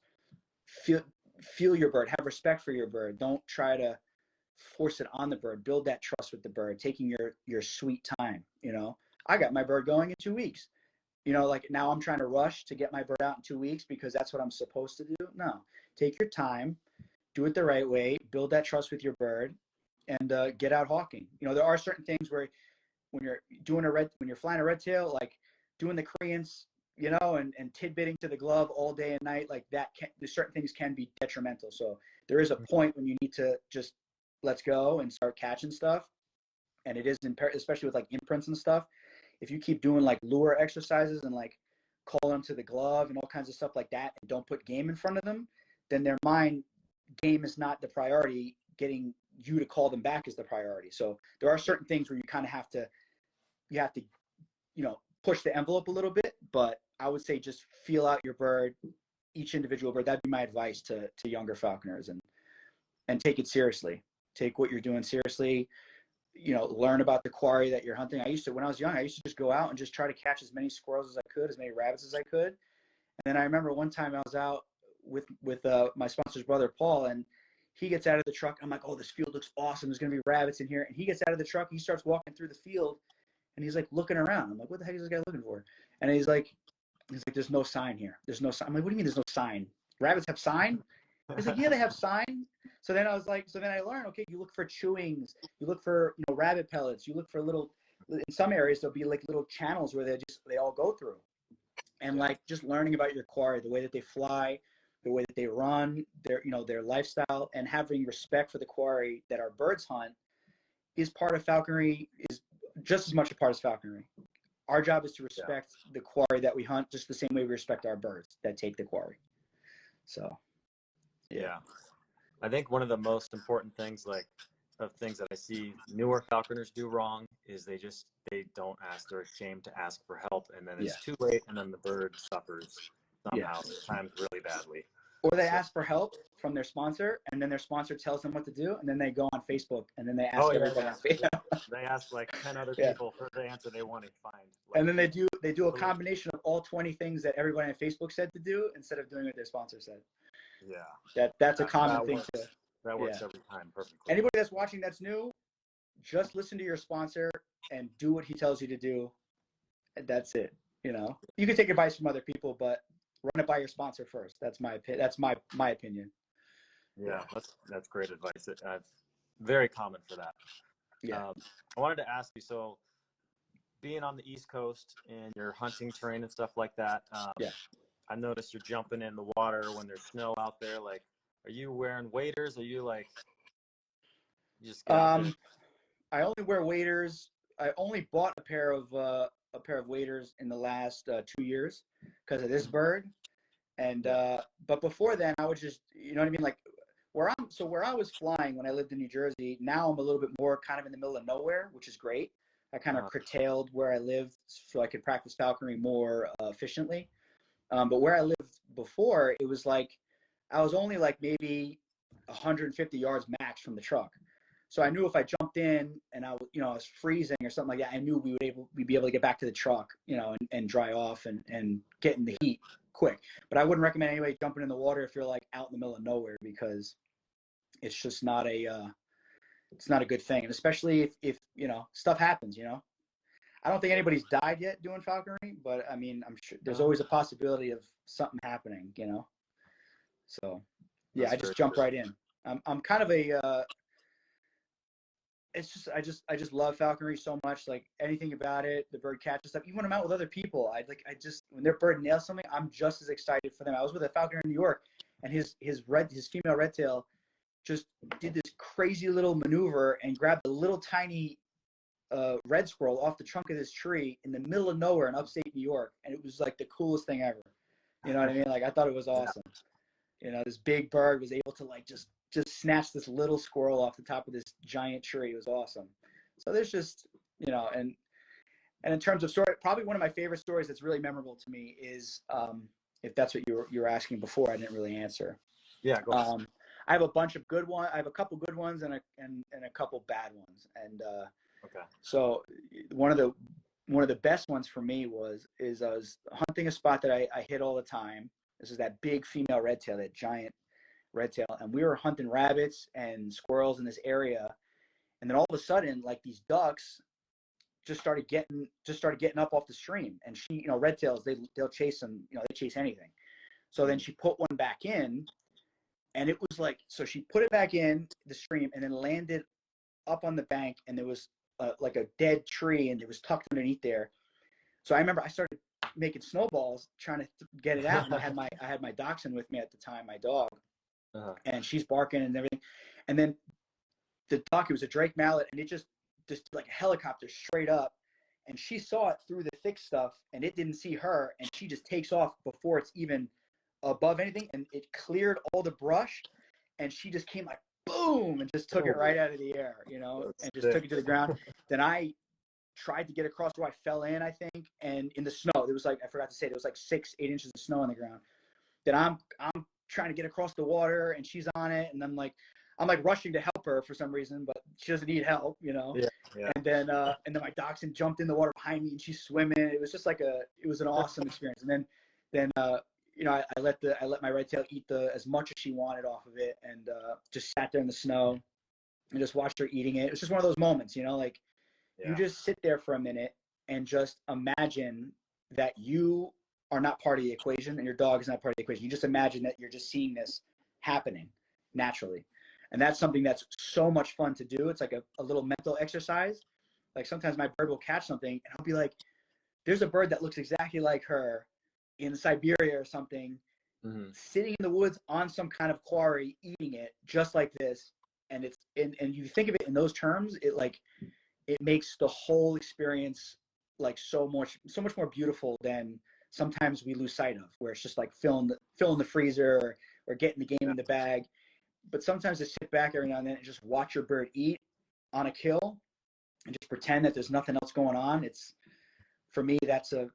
feel your bird, have respect for your bird. Don't try to force it on the bird. Build that trust with the bird, taking your sweet time. I got my bird going in 2 weeks. Like now I'm trying to rush to get my bird out in 2 weeks because that's what I'm supposed to do. No, take your time, do it the right way, build that trust with your bird, and get out hawking. There are certain things where when you're flying a red tail, like doing the credence and tidbitting to the glove all day and night, like that, there's certain things can be detrimental. So there is a point when you need to just let's go and start catching stuff. And it is especially with like imprints and stuff. If you keep doing like lure exercises and like call them to the glove and all kinds of stuff like that, and don't put game in front of them, then their mind, game is not the priority. Getting you to call them back is the priority. So there are certain things where you kind of have to, push the envelope a little bit. But I would say just feel out your bird, each individual bird. That'd be my advice to younger falconers, and take it seriously. Take what you're doing seriously. Learn about the quarry that you're hunting. When I was young, I used to just go out and just try to catch as many squirrels as I could, as many rabbits as I could. And then I remember one time I was out with my sponsor's brother, Paul, and he gets out of the truck. I'm like, oh, this field looks awesome. There's going to be rabbits in here. And he gets out of the truck. He starts walking through the field, and he's like looking around. I'm like, what the heck is this guy looking for? And he's like, there's no sign here. There's no sign. I'm like, what do you mean there's no sign? Rabbits have sign? He's like, yeah, they have sign. So then I learned, okay, you look for chewings, you look for, rabbit pellets, you look for in some areas, there'll be like little channels where they all go through. And like just learning about your quarry, the way that they fly, the way that they run, their lifestyle, and having respect for the quarry that our birds hunt is part of falconry, is just as much a part as falconry. Our job is to respect the quarry that we hunt just the same way we respect our birds that take the quarry. So, yeah. I think one of the most important things, of things that I see newer falconers do wrong, is they don't ask. They're ashamed to ask for help, and then it's too late, and then the bird suffers somehow, sometimes really badly. Or they ask for help from their sponsor, and then their sponsor tells them what to do, and then they go on Facebook, and then they ask everybody on Facebook. They ask like 10 other people for the answer they want to find. And then they do a combination of all 20 things that everybody on Facebook said to do instead of doing what their sponsor said. Yeah. That's a common thing too. That works every time perfectly. Anybody that's watching that's new, just listen to your sponsor and do what he tells you to do. And that's it. You can take advice from other people, but run it by your sponsor first. That's my opinion. Yeah, that's great advice. Very common for that. Yeah. I wanted to ask you, so being on the East Coast and your hunting terrain and stuff like that, I noticed you're jumping in the water when there's snow out there. Like, are you wearing waders? Are you like, you just I only wear waders. I only bought a pair of waders in the last 2 years because of this bird. And but before then, I would just, you know what I mean, like where I was flying when I lived in New Jersey. Now I'm a little bit more kind of in the middle of nowhere, which is great. I kind of curtailed where I lived so I could practice falconry more efficiently. But where I lived before, it was like I was only like maybe 150 yards max from the truck. So I knew if I jumped in and I was freezing or something like that, I knew we'd be able to get back to the truck, and dry off and get in the heat quick. But I wouldn't recommend anybody jumping in the water if you're like out in the middle of nowhere, because it's just not it's not a good thing. And especially if stuff happens, I don't think anybody's died yet doing falconry, but I mean, I'm sure there's always a possibility of something happening, So yeah, I just jump right in. I'm kind of it's just I just love falconry so much. Like anything about it, the bird catches stuff. Even when I'm out with other people, when their bird nails something, I'm just as excited for them. I was with a falconer in New York, and his female red tail just did this crazy little maneuver and grabbed a little tiny red squirrel off the trunk of this tree in the middle of nowhere in upstate New York, and it was like the coolest thing ever. You know what I mean? Like I thought it was awesome. This big bird was able to like just snatch this little squirrel off the top of this giant tree. It was awesome. So there's just, and in terms of story, probably one of my favorite stories that's really memorable to me is, if that's what you were asking before, I didn't really answer. Yeah, go ahead. I have a bunch of good ones. I have a couple good ones and a couple bad ones. And okay. So one of the best ones for me is I was hunting a spot that I hit all the time. This is that big female red tail, that giant red tail, and we were hunting rabbits and squirrels in this area. And then all of a sudden, like these ducks just started getting up off the stream. And she, red tails, they'll chase them, they chase anything. So then she put one back in, and it was like, so she put it back in the stream and then landed up on the bank, and there was like a dead tree, and it was tucked underneath there. So I remember I started making snowballs, trying to get it out. And I had my dachshund with me at the time, my dog, and she's barking and everything. And then the duck, it was a Drake mallet, and it just like a helicopter straight up. And she saw it through the thick stuff, and it didn't see her, and she just takes off before it's even above anything, and it cleared all the brush, and she just came like boom and just took it right out of the air, you know, and just took it to the ground. Then I tried to get across where I fell in, I think, and in the snow, there was like, I forgot to say, there was like 6-8 inches of snow on the ground. Then I'm trying to get across the water, and she's on it, and I'm like rushing to help her for some reason, but she doesn't need help, you know. Yeah. And then my dachshund jumped in the water behind me, and she's swimming. It was just like it was an awesome experience. And then you know, I let my red tail eat as much as she wanted off of it, and just sat there in the snow and just watched her eating it. It was just one of those moments, you know, like you just sit there for a minute and just imagine that you are not part of the equation and your dog is not part of the equation. You just imagine that you're just seeing this happening naturally. And that's something that's so much fun to do. It's like a little mental exercise. Like sometimes my bird will catch something and I'll be like, there's a bird that looks exactly like her in Siberia or something, sitting in the woods on some kind of quarry, eating it just like this. And and you think of it in those terms, it makes the whole experience like so much more beautiful than sometimes we lose sight of, where it's just like filling the freezer or getting the game in the bag. But sometimes to sit back every now and then and just watch your bird eat on a kill and just pretend that there's nothing else going on. For me, that's a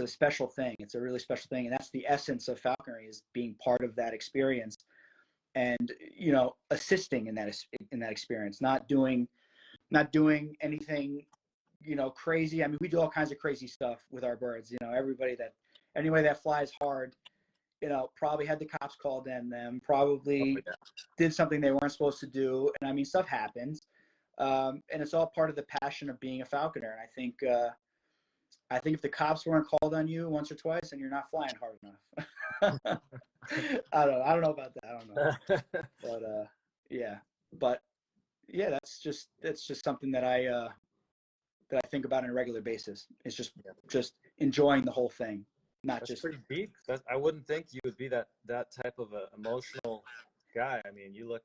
special thing. It's a really special thing. And that's the essence of falconry, is being part of that experience and, you know, assisting in that experience, not doing anything, you know, crazy. I mean, we do all kinds of crazy stuff with our birds. You know, anybody that flies hard, you know, probably had the cops called in them, probably did something they weren't supposed to do. And I mean, stuff happens. And it's all part of the passion of being a falconer. And I think if the cops weren't called on you once or twice, then you're not flying hard enough. I don't know about that. I don't know. But yeah, that's just something that I think about on a regular basis. It's just enjoying the whole thing. That's pretty deep. I wouldn't think you would be that type of a emotional guy. I mean, you look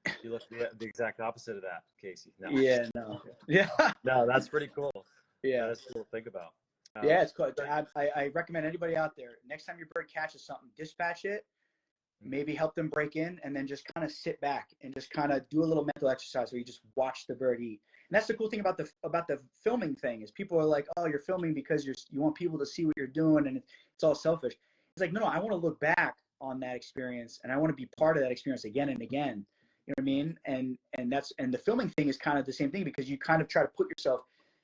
the exact opposite of that, Casey. No. Yeah, no. Yeah. No, that's pretty cool. Yeah, that's cool to think about. Yeah, it's cool. I recommend anybody out there, next time your bird catches something, dispatch it, maybe help them break in, and then just kind of sit back and just kind of do a little mental exercise where you just watch the bird eat. And that's the cool thing about the filming thing, is people are like, oh, you're filming because you want people to see what you're doing, and it's all selfish. It's like, no, I want to look back on that experience, and I want to be part of that experience again and again. You know what I mean? And the filming thing is kind of the same thing, because you kind of try to put yourself,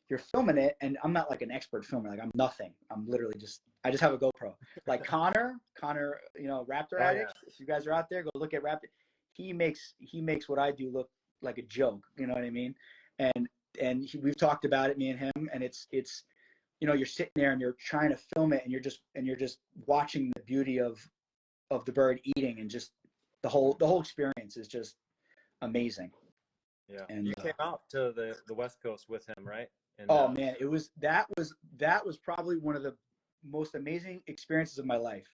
you're filming it, and I'm not like an expert filmer. Like, I'm nothing. I'm literally I just have a GoPro. Like Connor, you know, Raptor Addict. Yeah. If you guys are out there, go look at Raptor. He makes what I do look like a joke. You know what I mean? And we've talked about it, me and him, and it's you know, you're sitting there and you're trying to film it, and you're just watching the beauty of the bird eating, and just the whole experience is just amazing. Yeah. And you came out to the West Coast with him, right? And, man, that was probably one of the most amazing experiences of my life.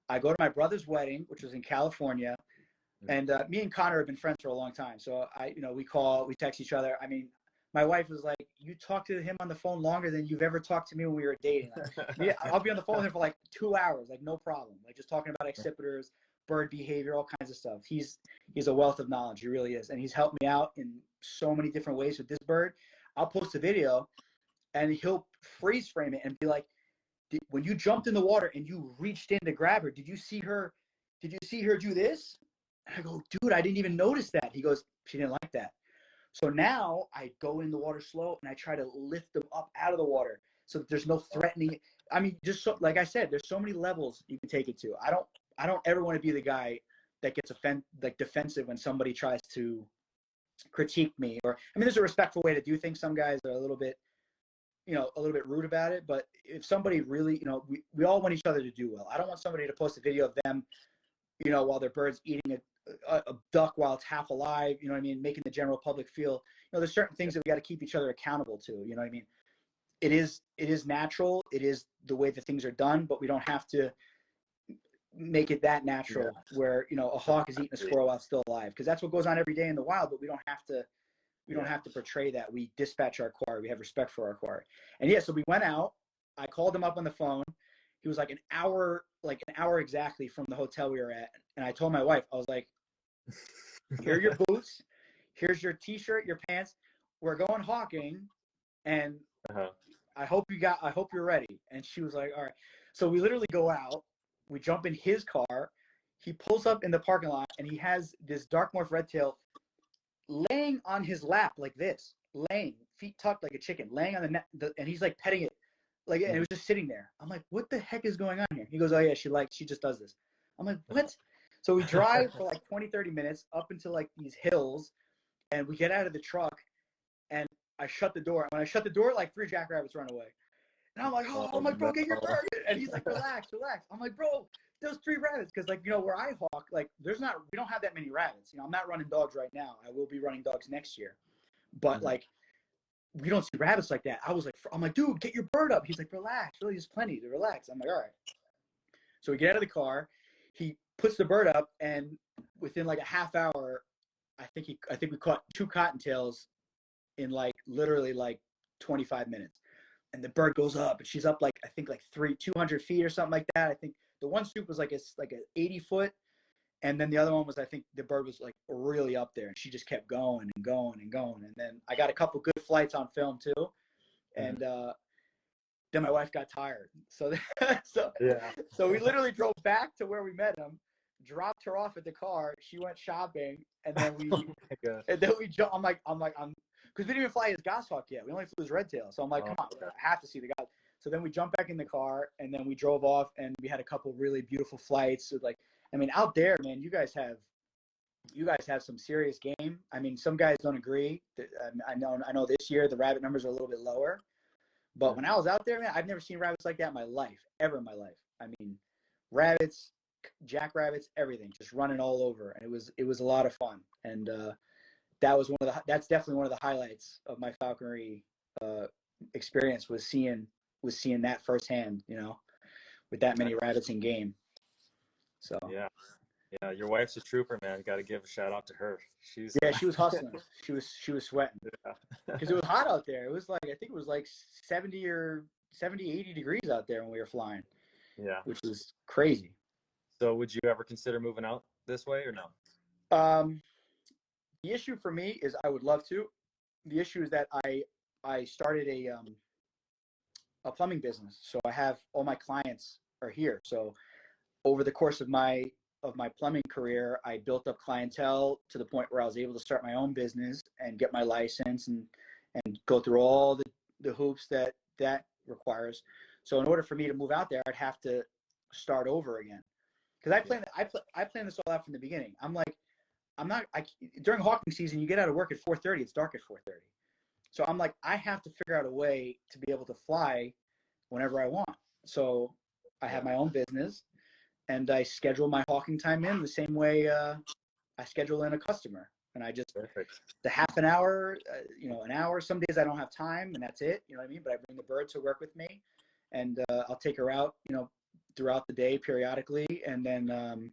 I go to my brother's wedding, which was in California, and me and Connor have been friends for a long time. So we text each other. I mean, my wife was like, "You talked to him on the phone longer than you've ever talked to me when we were dating." Like, I'll be on the phone with him for like 2 hours, like no problem, like just talking about accipiters, bird behavior, all kinds of stuff. He's a wealth of knowledge. He really is, and he's helped me out in so many different ways with this bird. I'll post a video, and he'll freeze frame it and be like, when you jumped in the water and you reached in to grab her, did you see her do this? And I go, dude, I didn't even notice that. He goes, she didn't like that. So now I go in the water slow, and I try to lift them up out of the water so that there's no threatening. I mean, just so, like I said, there's so many levels you can take it to. I don't ever want to be the guy that gets defensive when somebody tries to critique me. Or, I mean, there's a respectful way to do things. Some guys are a little bit rude about it. But if somebody really, you know, we all want each other to do well. I don't want somebody to post a video of them, you know, while their bird's eating a duck while it's half alive, you know what I mean, making the general public feel, you know, there's certain things that we got to keep each other accountable to, you know what I mean? it is natural. It is the way that things are done, but we don't have to make it that natural where, you know, a hawk is eating a squirrel while it's still alive, because that's what goes on every day in the wild, but we don't have to portray that. We dispatch our quarry. We have respect for our quarry. And so we went out. I called him up on the phone. He was like an hour exactly from the hotel we were at. And I told my wife, I was like, here are your boots. Here's your t-shirt, your pants. We're going hawking. And I hope you're ready. And she was like, all right. So we literally go out. We jump in his car. He pulls up in the parking lot, and he has this dark morph red tail laying on his lap like this, laying, feet tucked like a chicken, laying on the net, and he's like petting it, like, and it was just sitting there. I'm like, what the heck is going on here? He goes, oh yeah, she just does this. I'm like, what? So we drive for like 20-30 minutes up into like these hills, and we get out of the truck, and I shut the door. And when I shut the door, like 3 jackrabbits run away. And I'm like, I'm like, bro, get your bird. And he's like, relax. I'm like, bro, those 3 rabbits. Because, like, you know, where I hawk, like, we don't have that many rabbits. You know, I'm not running dogs right now. I will be running dogs next year. But, like, we don't see rabbits like that. I'm like, dude, get your bird up. He's like, relax. Really, there's plenty to relax. I'm like, all right. So we get out of the car. He puts the bird up. And within, like, a half hour, I think we caught 2 cottontails in, like, literally, like, 25 minutes. And the bird goes up, and she's up like, I think like 200 feet or something like that. I think the one swoop was like an 80-foot, and then the other one was, I think the bird was like really up there, and she just kept going and going and going. And then I got a couple good flights on film too, and then my wife got tired, so we literally drove back to where we met him, dropped her off at the car. She went shopping, and then I'm like, because we didn't even fly his goshawk yet. We only flew his red tail. So I'm like, come on, I have to see the guy. So then we jumped back in the car, and then we drove off, and we had a couple really beautiful flights. So like, I mean, out there, man, you guys have some serious game. I mean, some guys don't agree. I know this year the rabbit numbers are a little bit lower. But when I was out there, man, I've never seen rabbits like that in my life, ever in my life. I mean, rabbits, jackrabbits, everything, just running all over. And it was a lot of fun. And that's definitely one of the highlights of my falconry experience, was seeing that firsthand, you know, with that many rabbits in game. So yeah, your wife's a trooper, man. Got to give a shout out to her. She was hustling. She was sweating because it was hot out there. It was like, I think it was like 70, 80 degrees out there when we were flying. Yeah, which is crazy. So would you ever consider moving out this way or no? The issue for me is I would love to. The issue is that I started a plumbing business, so I have all my clients are here. So over the course of my plumbing career, I built up clientele to the point where I was able to start my own business and get my license and go through all the hoops that requires. So in order for me to move out there, I'd have to start over again, because I planned this all out from the beginning. I'm like, during hawking season, you get out of work at 4:30. It's dark at 4:30. So I'm like, I have to figure out a way to be able to fly whenever I want. So I have my own business, and I schedule my hawking time in the same way I schedule in a customer. And I just, the half an hour, an hour. Some days I don't have time, and that's it. You know what I mean? But I bring the bird to work with me, and I'll take her out, throughout the day periodically. And then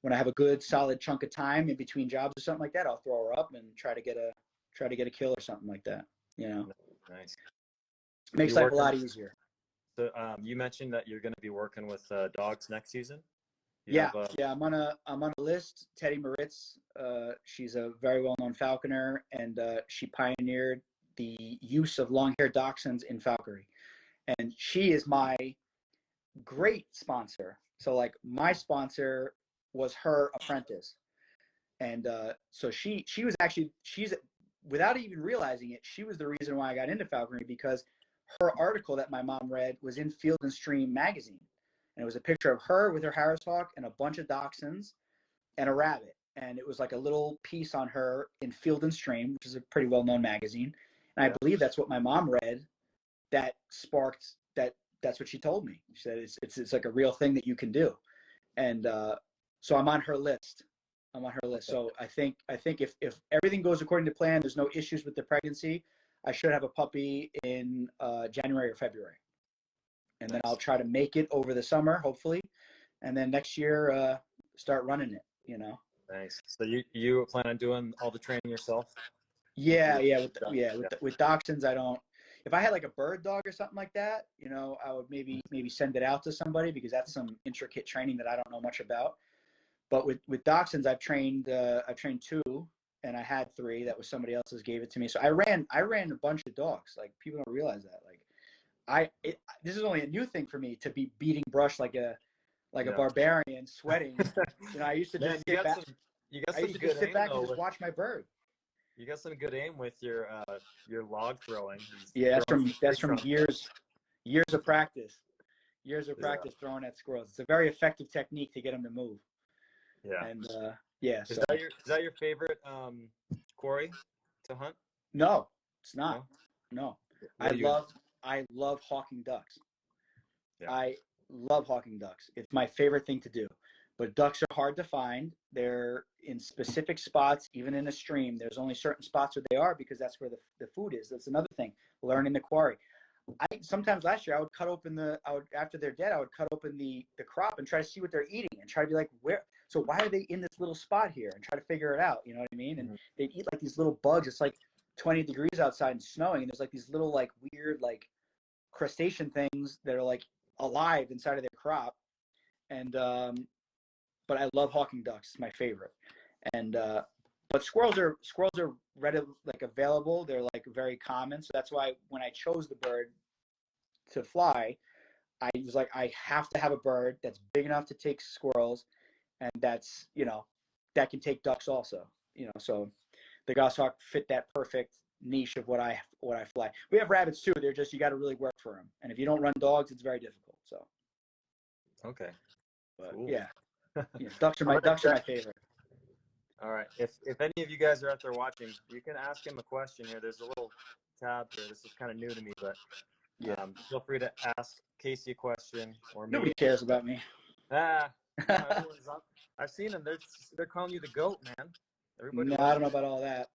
when I have a good solid chunk of time in between jobs or something like that, I'll throw her up and try to get a kill or something like that. Nice. Makes life a lot easier. So you mentioned that you're going to be working with dogs next season. Yeah, I'm on a list. Teddy Moritz, she's a very well-known falconer, and she pioneered the use of long-haired dachshunds in falconry. And she is my great sponsor. So like, my sponsor was her apprentice, and so she's without even realizing it, she was the reason why I got into falconry, because her article that my mom read was in Field and Stream magazine, and it was a picture of her with her Harris hawk and a bunch of dachshunds and a rabbit, and it was like a little piece on her in Field and Stream, which is a pretty well-known magazine. And I believe that's what my mom read that sparked that. That's what she told me. She said it's like a real thing that you can do. And so I'm on her list. So I think if everything goes according to plan, there's no issues with the pregnancy, I should have a puppy in January or February, and then I'll try to make it over the summer, hopefully, and then next year start running it. You know. Nice. So you plan on doing all the training yourself? Yeah, with dachshunds, I don't. If I had like a bird dog or something like that, you know, I would maybe send it out to somebody because that's some intricate training that I don't know much about. But with dachshunds, I've trained 2, and I had 3. That was somebody else's gave it to me. So I ran a bunch of dogs. Like people don't realize that. Like this is only a new thing for me to be beating brush like a barbarian, sweating. You know, I used to just sit back. You got I some used to good just sit aim, back though, and just watch my bird. You got some good aim with your log throwing. Yeah, that's from years of practice. Years of practice throwing at squirrels. It's a very effective technique to get them to move. Yeah. And Is that your favorite quarry to hunt? No, it's not. No. I love hawking ducks. Yeah. I love hawking ducks. It's my favorite thing to do. But ducks are hard to find. They're in specific spots, even in a stream. There's only certain spots where they are because that's where the food is. That's another thing. Learning the quarry. Sometimes last year I would cut open after they're dead, I would cut open the crop and try to see what they're eating and try to be like, so why are they in this little spot here, and try to figure it out. You know what I mean? And they'd eat like these little bugs. It's like 20 degrees outside and snowing, and there's like these little like weird like crustacean things that are like alive inside of their crop. And but I love hawking ducks. It's my favorite. And but squirrels are readily like available. They're like very common. So that's why when I chose the bird to fly, I was like, I have to have a bird that's big enough to take squirrels, and that's, you know, that can take ducks also. You know, so the goshawk fit that perfect niche of what I fly. We have rabbits too. They're just, you got to really work for them. And if you don't run dogs, it's very difficult. So. Okay. But cool. yeah, ducks are my favorite. All right. If any of you guys are out there watching, you can ask him a question here. There's a little tab here. This is kind of new to me, but feel free to ask Casey a question or me. Nobody cares about me. No, everyone's up. I've seen them. They're calling you the GOAT, man. Everybody. No, I don't know about all that.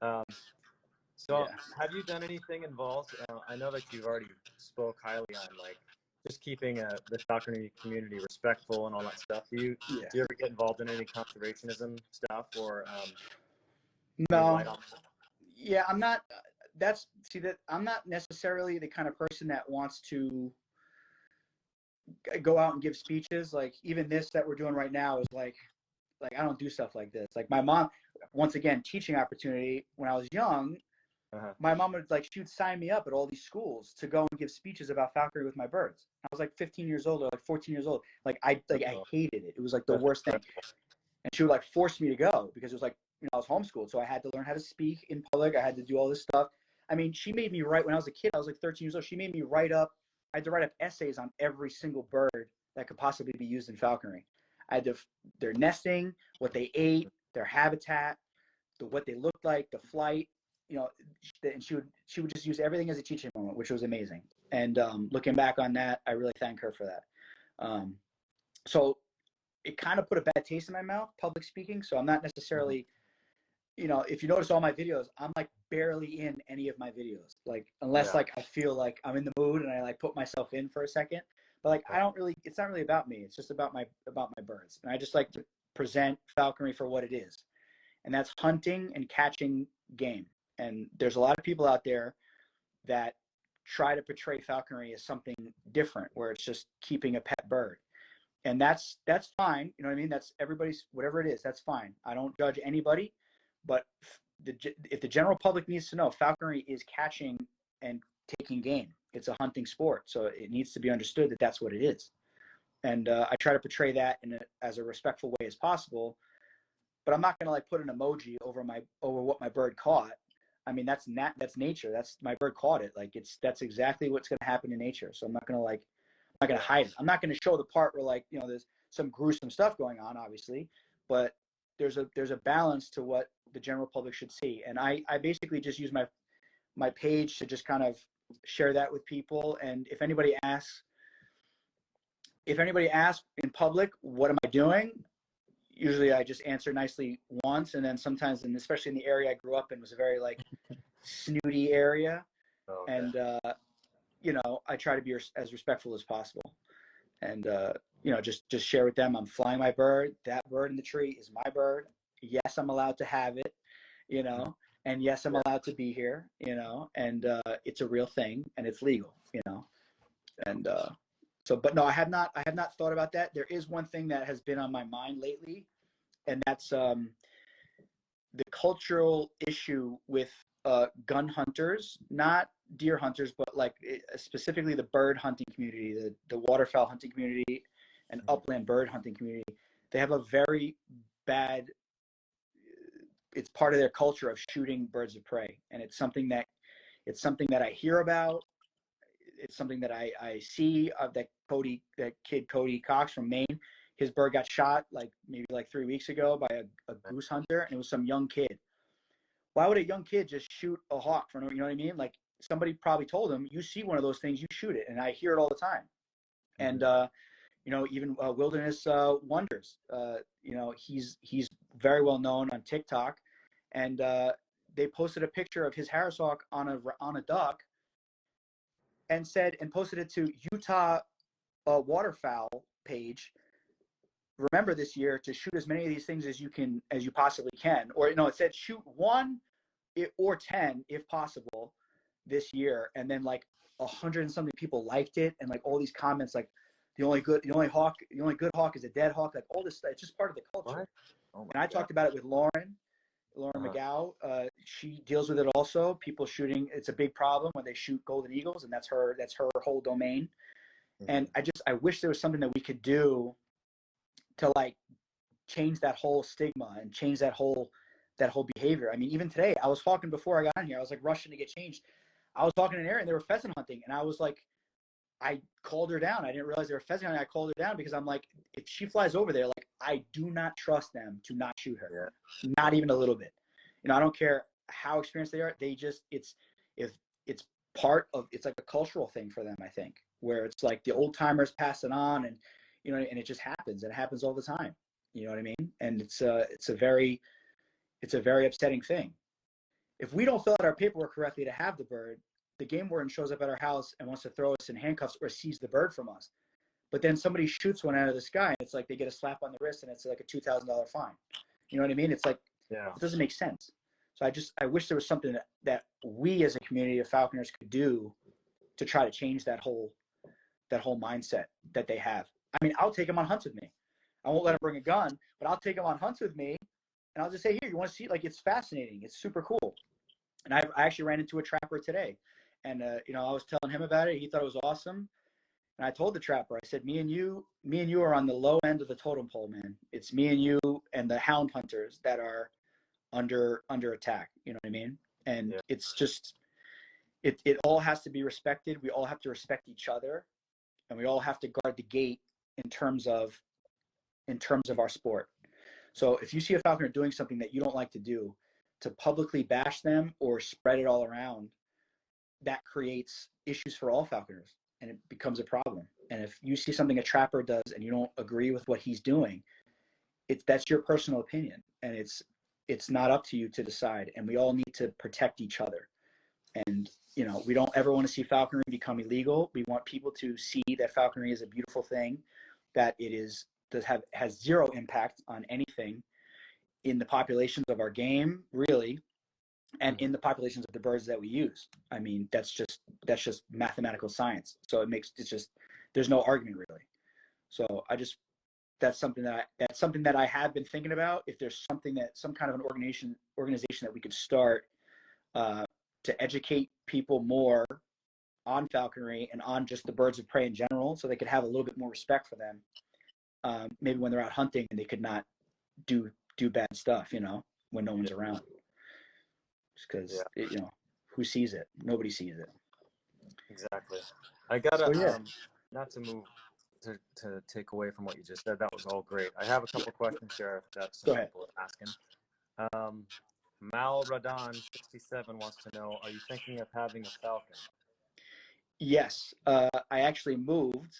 Have you done anything involved? I know that you've already spoke highly on like just keeping the falconry community respectful and all that stuff. Do you ever get involved in any conservationism stuff or? No. Yeah, I'm not. I'm not necessarily the kind of person that wants to go out and give speeches. Like even this that we're doing right now is like I don't do stuff like this. Like my mom, once again, teaching opportunity. When I was young, my mom would she would sign me up at all these schools to go and give speeches about falconry with my birds. I was like 15 years old or like 14 years old. I hated it. It was like the worst thing. And she would like force me to go because it was like, you know, I was homeschooled, so I had to learn how to speak in public. I had to do all this stuff. I mean, she made me write when I was a kid. I was like 13 years old. She made me I had to write up essays on every single bird that could possibly be used in falconry. I had their nesting, what they ate, their habitat, what they looked like, the flight, you know, and she would just use everything as a teaching moment, which was amazing. And looking back on that, I really thank her for that. So it kind of put a bad taste in my mouth, public speaking. So I'm not necessarily, you know, if you notice all my videos, I'm like barely in any of my videos, like unless like I feel like I'm in the mood and I like put myself in for a second. But like it's not really about me. It's just about my birds. And I just like to present falconry for what it is. And that's hunting and catching game. And there's a lot of people out there that try to portray falconry as something different, where it's just keeping a pet bird. And that's fine. You know what I mean? That's everybody's, whatever it is, that's fine. I don't judge anybody. But if the general public needs to know, falconry is catching and taking game. It's a hunting sport. So it needs to be understood that that's what it is. And I try to portray that as a respectful way as possible. But I'm not going to like put an emoji over what my bird caught. I mean, that's nature. That's my bird caught it. Like that's exactly what's going to happen in nature. So I'm not going to hide it. I'm not going to show the part where like, you know, there's some gruesome stuff going on, obviously, but there's a balance to what the general public should see. And I basically just use my page to just kind of share that with people. And if anybody asks in public, what am I doing? usually I just answer nicely once, and then sometimes, and especially in the area I grew up in, was a very like snooty area, Okay. and you know, I try to be as respectful as possible, and you know, just share with them I'm flying my bird. That bird in the tree is my bird. Yes, I'm allowed to have it, you know, and yes, I'm allowed to be here, you know, and it's a real thing and it's legal, you know, and so, but no, I have not thought about that. There is one thing that has been on my mind lately, and that's the cultural issue with gun hunters, not deer hunters, but like specifically the bird hunting community, the waterfowl hunting community, and upland bird hunting community. They have a very bad. It's part of their culture of shooting birds of prey, and it's something that I hear about. It's something that I see of that kid Cody Cox from Maine. His bird got shot like maybe like 3 weeks ago by a goose hunter, and it was some young kid. Why would a young kid just shoot a hawk for no, you know what I mean? Like somebody probably told him, you see one of those things, you shoot it. And I hear it all the time. And, you know, even Wilderness Wonders, you know, he's very well known on TikTok. And they posted a picture of his Harris hawk on a duck and posted it to Utah waterfowl page. Remember this year to shoot as many of these things as you possibly can. Or, no, it said shoot one or 10 if possible this year. And then like 100 and something people liked it, and like all these comments like the only good hawk is a dead hawk, like all this stuff. It's just part of the culture. Oh, and I talked about it with Lauren McGow. She deals with it also. People shooting, it's a big problem when they shoot golden eagles, and that's her whole domain. And I wish there was something that we could do to like change that whole stigma and change that whole behavior. I mean, even today, I was talking before I got in here. I was like rushing to get changed. I was talking in an area and they were pheasant hunting, and I was like, I called her down. I didn't realize they were pheasant hunting. I called her down because I'm like, if she flies over there, like I do not trust them to not shoot her, not even a little bit. You know, I don't care how experienced they are. They just it's like a cultural thing for them. I think where it's like the old timers pass it on, and you know, and it just happens. It happens all the time. You know what I mean? And it's a very upsetting thing. If we don't fill out our paperwork correctly to have the bird, the game warden shows up at our house and wants to throw us in handcuffs or seize the bird from us. But then somebody shoots one out of the sky, and it's like they get a slap on the wrist, and it's like a $2,000 fine. You know what I mean? It's like, it doesn't make sense. So I wish there was something that we as a community of falconers could do to try to change that whole mindset that they have. I mean, I'll take them on hunts with me. I won't let them bring a gun, but I'll take them on hunts with me, and I'll just say, here, you want to see? Like, it's fascinating. It's super cool. And I actually ran into a trapper today, and you know, I was telling him about it. He thought it was awesome, and I told the trapper, I said, me and you are on the low end of the totem pole, man. It's me and you and the hound hunters that are under attack. You know what I mean? And it's just it all has to be respected. We all have to respect each other, and we all have to guard the gate in terms of our sport. So if you see a falconer doing something that you don't like to do, to publicly bash them or spread it all around, that creates issues for all falconers, and it becomes a problem. And if you see something a trapper does and you don't agree with what he's doing, that's your personal opinion, and it's not up to you to decide. And we all need to protect each other. And you know, we don't ever want to see falconry become illegal. We want people to see that falconry is a beautiful thing, that it has zero impact on anything in the populations of our game, really, and in the populations of the birds that we use. I mean, that's just mathematical science. So there's no argument really. So that's something that I have been thinking about. If there's some kind of an organization that we could start to educate people more on falconry and on just the birds of prey in general, so they could have a little bit more respect for them. Maybe when they're out hunting and they could not do bad stuff, you know, when no one's around. Just because, you know, who sees it? Nobody sees it. Exactly. I gotta not to move to take away from what you just said. That was all great. I have a couple questions here that some people are asking. Mal Radan 67 wants to know: are you thinking of having a falcon? Yes, I actually moved.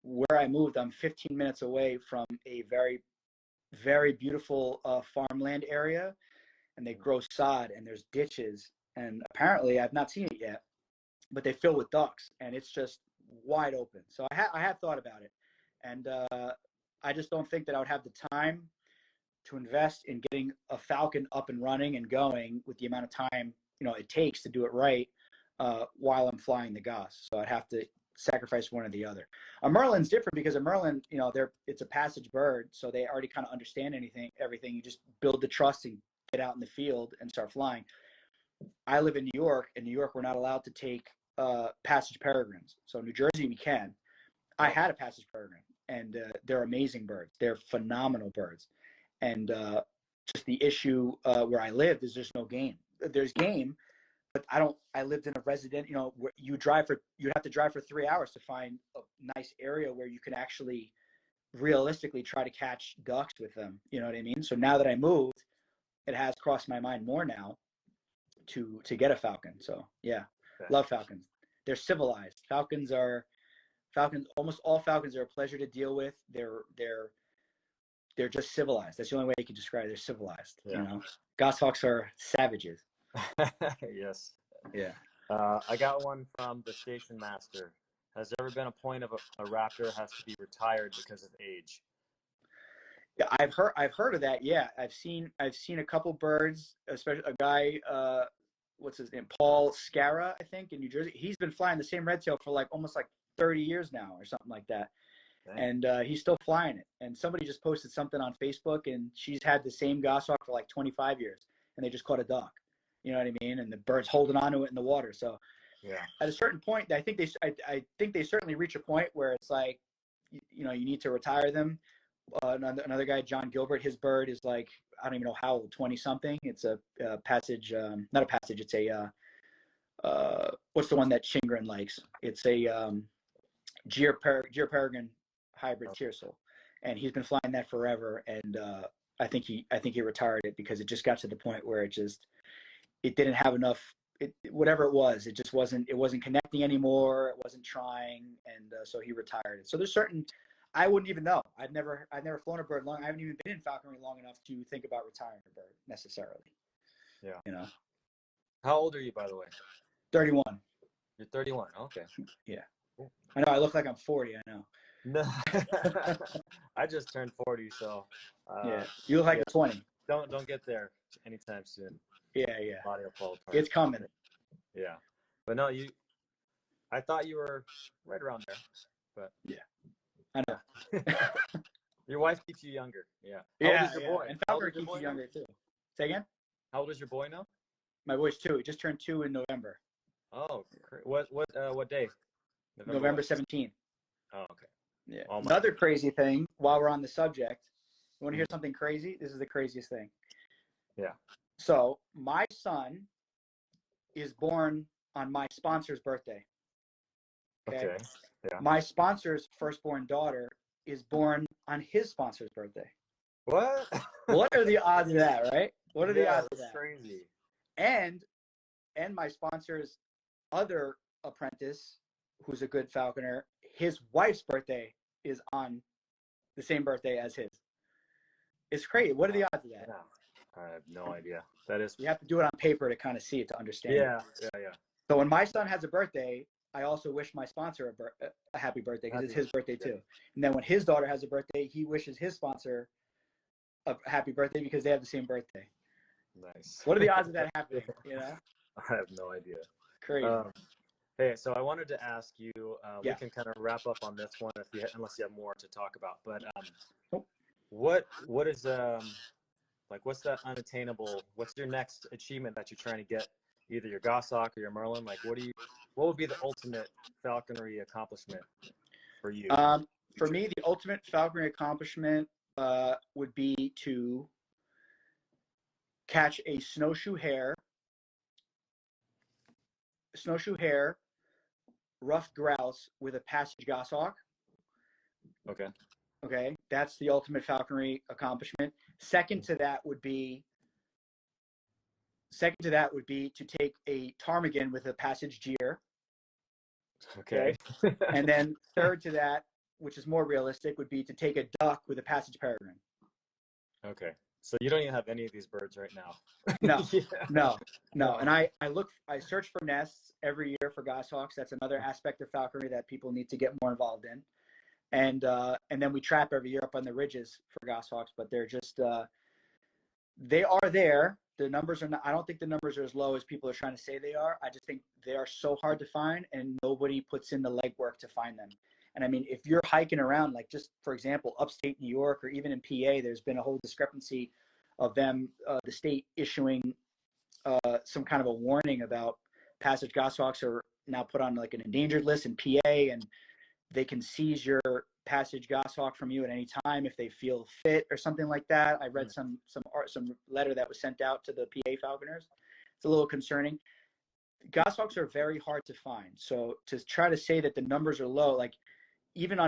Where I moved, I'm 15 minutes away from a very, very beautiful farmland area, and they grow sod, and there's ditches, and apparently I've not seen it yet, but they fill with ducks, and it's just wide open. So I have thought about it, and I just don't think that I would have the time to invest in getting a falcon up and running and going with the amount of time it takes to do it right while I'm flying the Goss. So I'd have to sacrifice one or the other. A Merlin's different because a Merlin, it's a passage bird, so they already kind of understand everything. You just build the trust and get out in the field and start flying. I live in New York. In New York, we're not allowed to take passage peregrines. So in New Jersey, we can. I had a passage peregrine, and they're amazing birds. They're phenomenal birds. And just the issue where I lived is there's no game. There's game, but I lived in a resident, where you'd have to drive for 3 hours to find a nice area where you can actually realistically try to catch ducks with them. You know what I mean? So now that I moved, it has crossed my mind more now to get a falcon. So yeah, okay. Love falcons. They're civilized. Falcons. Almost all falcons are a pleasure to deal with. They're just civilized. That's the only way you can describe it. They're civilized. Yeah. Goshawks are savages. Yes. Yeah. I got one from the station master. Has there ever been a point of a raptor has to be retired because of age? Yeah, I've heard of that. Yeah, I've seen a couple birds, especially a guy, what's his name, Paul Scara, I think, in New Jersey. He's been flying the same red tail for almost 30 years now, or something like that. Dang. And he's still flying it. And somebody just posted something on Facebook, and she's had the same goshawk for 25 years, and they just caught a duck. You know what I mean? And the bird's holding onto it in the water. So yeah, at a certain point, I think they certainly reach a point where it's you need to retire them. Another guy, John Gilbert, his bird is I don't even know how old, 20 something. It's a passage, not a passage. It's a what's the one that Chingren likes? It's a Gyr Peregrine hybrid Tiercel, and he's been flying that forever. And I think he retired it because it just got to the point where it didn't have enough. Whatever it was, it wasn't connecting anymore. It wasn't trying, and so he retired it. So there's certain. I wouldn't even know. I've never flown a bird long. I haven't even been in falconry long enough to think about retiring a bird necessarily. Yeah. How old are you, by the way? 31. You're 31. Okay. Yeah. Cool. I know. I look like I'm 40. I know. No. I just turned 40, so. Yeah. You look like a 20. Don't get there anytime soon. Yeah. Body will fall apart. It's coming. Yeah. But no, I thought you were right around there. But yeah. I know. Your wife keeps you younger. Yeah. How old is your boy? And falconry keeps you younger too. Say again? How old is your boy now? My boy's 2. He just turned 2 in November. Oh, what day? November 17th. Oh, okay. Yeah. Another crazy thing, while we're on the subject, you want to hear something crazy? This is the craziest thing. Yeah. So my son is born on my sponsor's birthday. Okay. Yeah. My sponsor's firstborn daughter is born on his sponsor's birthday. What? What are the odds of that, right? What are the odds of that? That's crazy. And my sponsor's other apprentice, who's a good falconer, his wife's birthday is on the same birthday as his. It's crazy. What are the odds of that? Yeah. I have no idea. That is. You have to do it on paper to kind of see it, to understand. Yeah. So when my son has a birthday, I also wish my sponsor a happy birthday because it's his birthday too. And then when his daughter has a birthday, he wishes his sponsor a happy birthday because they have the same birthday. Nice. What are the odds of that happening? I have no idea. Crazy. Hey, so I wanted to ask you. We Yeah. can kind of wrap up on this one unless you have more to talk about. But what is what's that unattainable? What's your next achievement that you're trying to get? Either your Goshawk or your Merlin. What would be the ultimate falconry accomplishment for you? For me, the ultimate falconry accomplishment would be to catch a snowshoe hare, ruffed grouse with a passage goshawk. Okay, that's the ultimate falconry accomplishment. Second to that would be to take a ptarmigan with a passage gyr. Okay. And then third to that, which is more realistic, would be to take a duck with a passage peregrine. Okay. So you don't even have any of these birds right now. No, Yeah. no, no. Oh, And I search for nests every year for goshawks. That's another aspect of falconry that people need to get more involved in. And then we trap every year up on the ridges for goshawks, but they're just they are there. The numbers are not. I don't think the numbers are as low as people are trying to say they are. I just think they are so hard to find, and nobody puts in the legwork to find them. And I mean, if you're hiking around, like just for example, upstate New York or even in PA, there's been a whole discrepancy of them, the state issuing some kind of a warning about passage goshawks are now put on like an endangered list in PA, and they can seize your passage goshawk from you at any time if they feel fit or something like that. I read some letter that was sent out to the PA falconers. It's a little concerning. Goshawks are very hard to find. So to try to say that the numbers are low, like even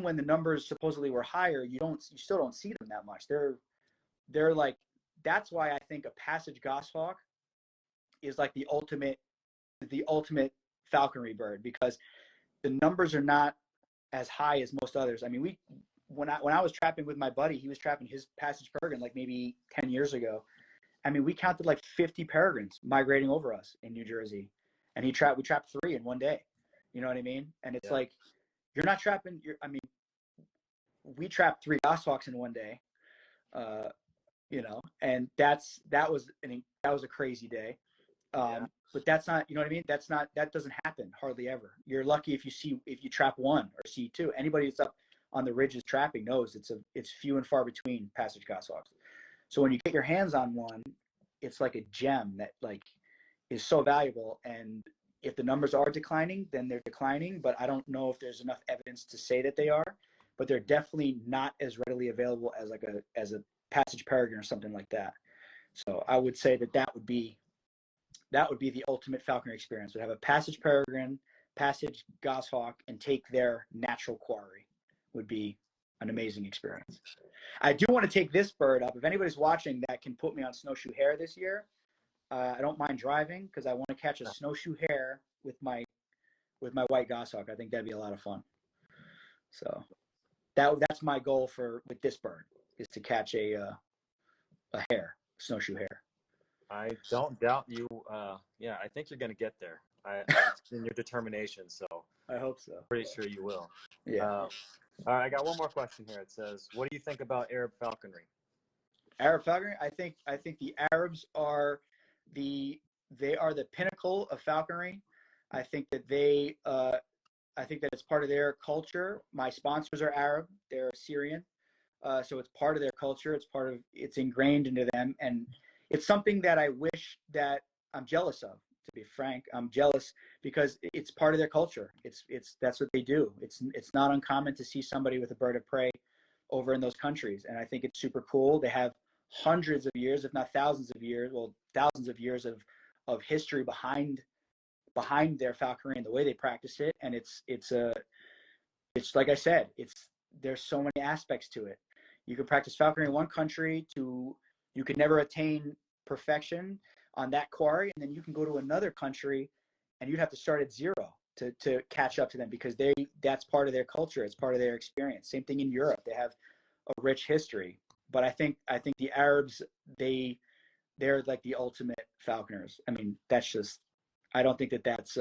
when the numbers supposedly were higher, you still don't see them that much. They're like, that's why I think a passage goshawk is like the ultimate falconry bird, because the numbers are not as high as most others. I mean, when I was trapping with my buddy, he was trapping his passage peregrine like maybe 10 years ago. I mean, we counted like 50 peregrines migrating over us in New Jersey, and we trapped 3 in one day. You know what I mean? And it's like, you're not trapping. I mean, we trapped 3 goshawks in one day. You know, and that was a crazy day. But that's not, you know what I mean? That doesn't happen hardly ever. You're lucky if you trap 1 or see 2. Anybody that's up on the ridges trapping knows it's few and far between passage goshawks. So when you get your hands on one, it's like a gem that like is so valuable. And if the numbers are declining, then they're declining. But I don't know if there's enough evidence to say that they are. But they're definitely not as readily available as a passage peregrine or something like that. So I would say that would be the ultimate falconry experience. Would have a passage peregrine, passage goshawk, and take their natural quarry. Would be an amazing experience. I do want to take this bird up. If anybody's watching that can put me on snowshoe hare this year, I don't mind driving because I want to catch a snowshoe hare with my white goshawk. I think that'd be a lot of fun. So that's my goal with this bird, is to catch a hare, snowshoe hare. I don't doubt you. Yeah, I think you're going to get there. In your determination, so I hope so. Pretty sure you will. Yeah. All right, I got one more question here. It says, "What do you think about Arab falconry?" Arab falconry. I think the Arabs are the pinnacle of falconry. I think that it's part of their culture. My sponsors are Arab. They're Syrian. So it's part of their culture. It's ingrained into them. And it's something that I wish that I'm jealous of, to be frank. I'm jealous because it's part of their culture. That's what they do. It's not uncommon to see somebody with a bird of prey over in those countries. And I think it's super cool. They have hundreds of years, if not thousands of years, of history behind their falconry and the way they practice it. And it's like I said, there's so many aspects to it. You can practice falconry in one country you could never attain perfection on that quarry, and then you can go to another country and you'd have to start at zero to catch up to them, because that's part of their culture. It's part of their experience. Same thing in Europe. They have a rich history. But I think the Arabs, they're like the ultimate falconers. I mean, that's just, I don't think that that's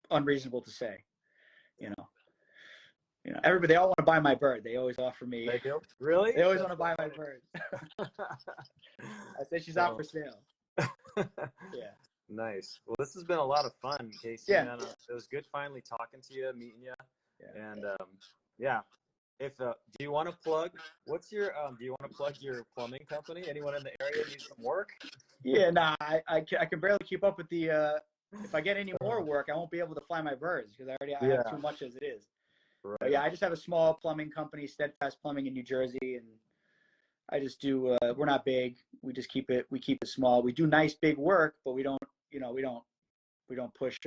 unreasonable to say. Everybody, they all want to buy my bird. They always offer me. They do? Really? They always want to buy my bird. I say she's out for sale. Yeah. Nice. Well, this has been a lot of fun, Casey. Yeah. Man. It was good finally talking to you, meeting you. Yeah. And yeah. If do you want to plug? Do you want to plug your plumbing company? Anyone in the area needs some work? Yeah. Nah, I can barely keep up with the. If I get any more work, I won't be able to fly my birds because I have too much as it is. Right. But yeah, I just have a small plumbing company, Steadfast Plumbing in New Jersey, and I just do. We're not big. We just keep it small. We do nice big work, but we don't push.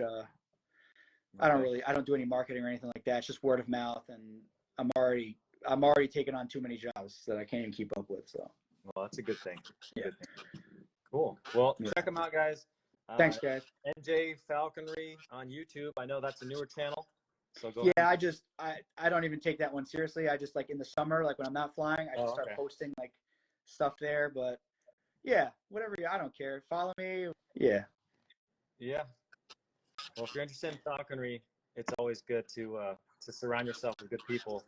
I don't do any marketing or anything like that. It's just word of mouth, and I'm already taking on too many jobs that I can't even keep up with. So. Well, that's a good thing. Yeah. Good thing. Cool. Well, check them out, guys. Thanks, guys. NJ Falconry on YouTube. I know that's a newer channel. So go Yeah, ahead. I don't even take that one seriously. I just like in the summer, like when I'm not flying, I just start Okay. posting like stuff there. But yeah, whatever. I don't care. Follow me. Yeah. Yeah. Well, if you're interested in falconry, it's always good to surround yourself with good people.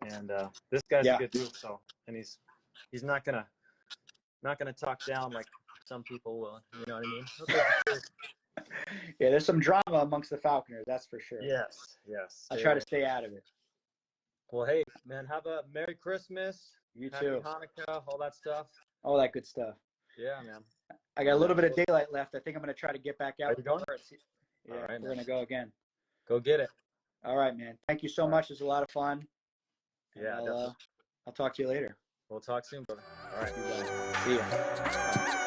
And this guy's a Yeah. good dude. So, and he's not gonna talk down like some people will. You know what I mean? He'll tell you the truth. Yeah, there's some drama amongst the Falconers, that's for sure. Yes. Yes. I Stay try to away. stay out of it. Well, hey, man, have a Merry Christmas, You Happy too. Hanukkah, all that stuff. All that good stuff. Yeah, man. I got a And little bit of daylight left. I think I'm going to try to get back are out. you going? Yeah, All right, we're man. going to go again. Go get it. All right, man. Thank you so All right. much. It was a lot of fun. Yeah, definitely. I'll talk to you later. We'll talk soon, brother. All right. You got it. See ya.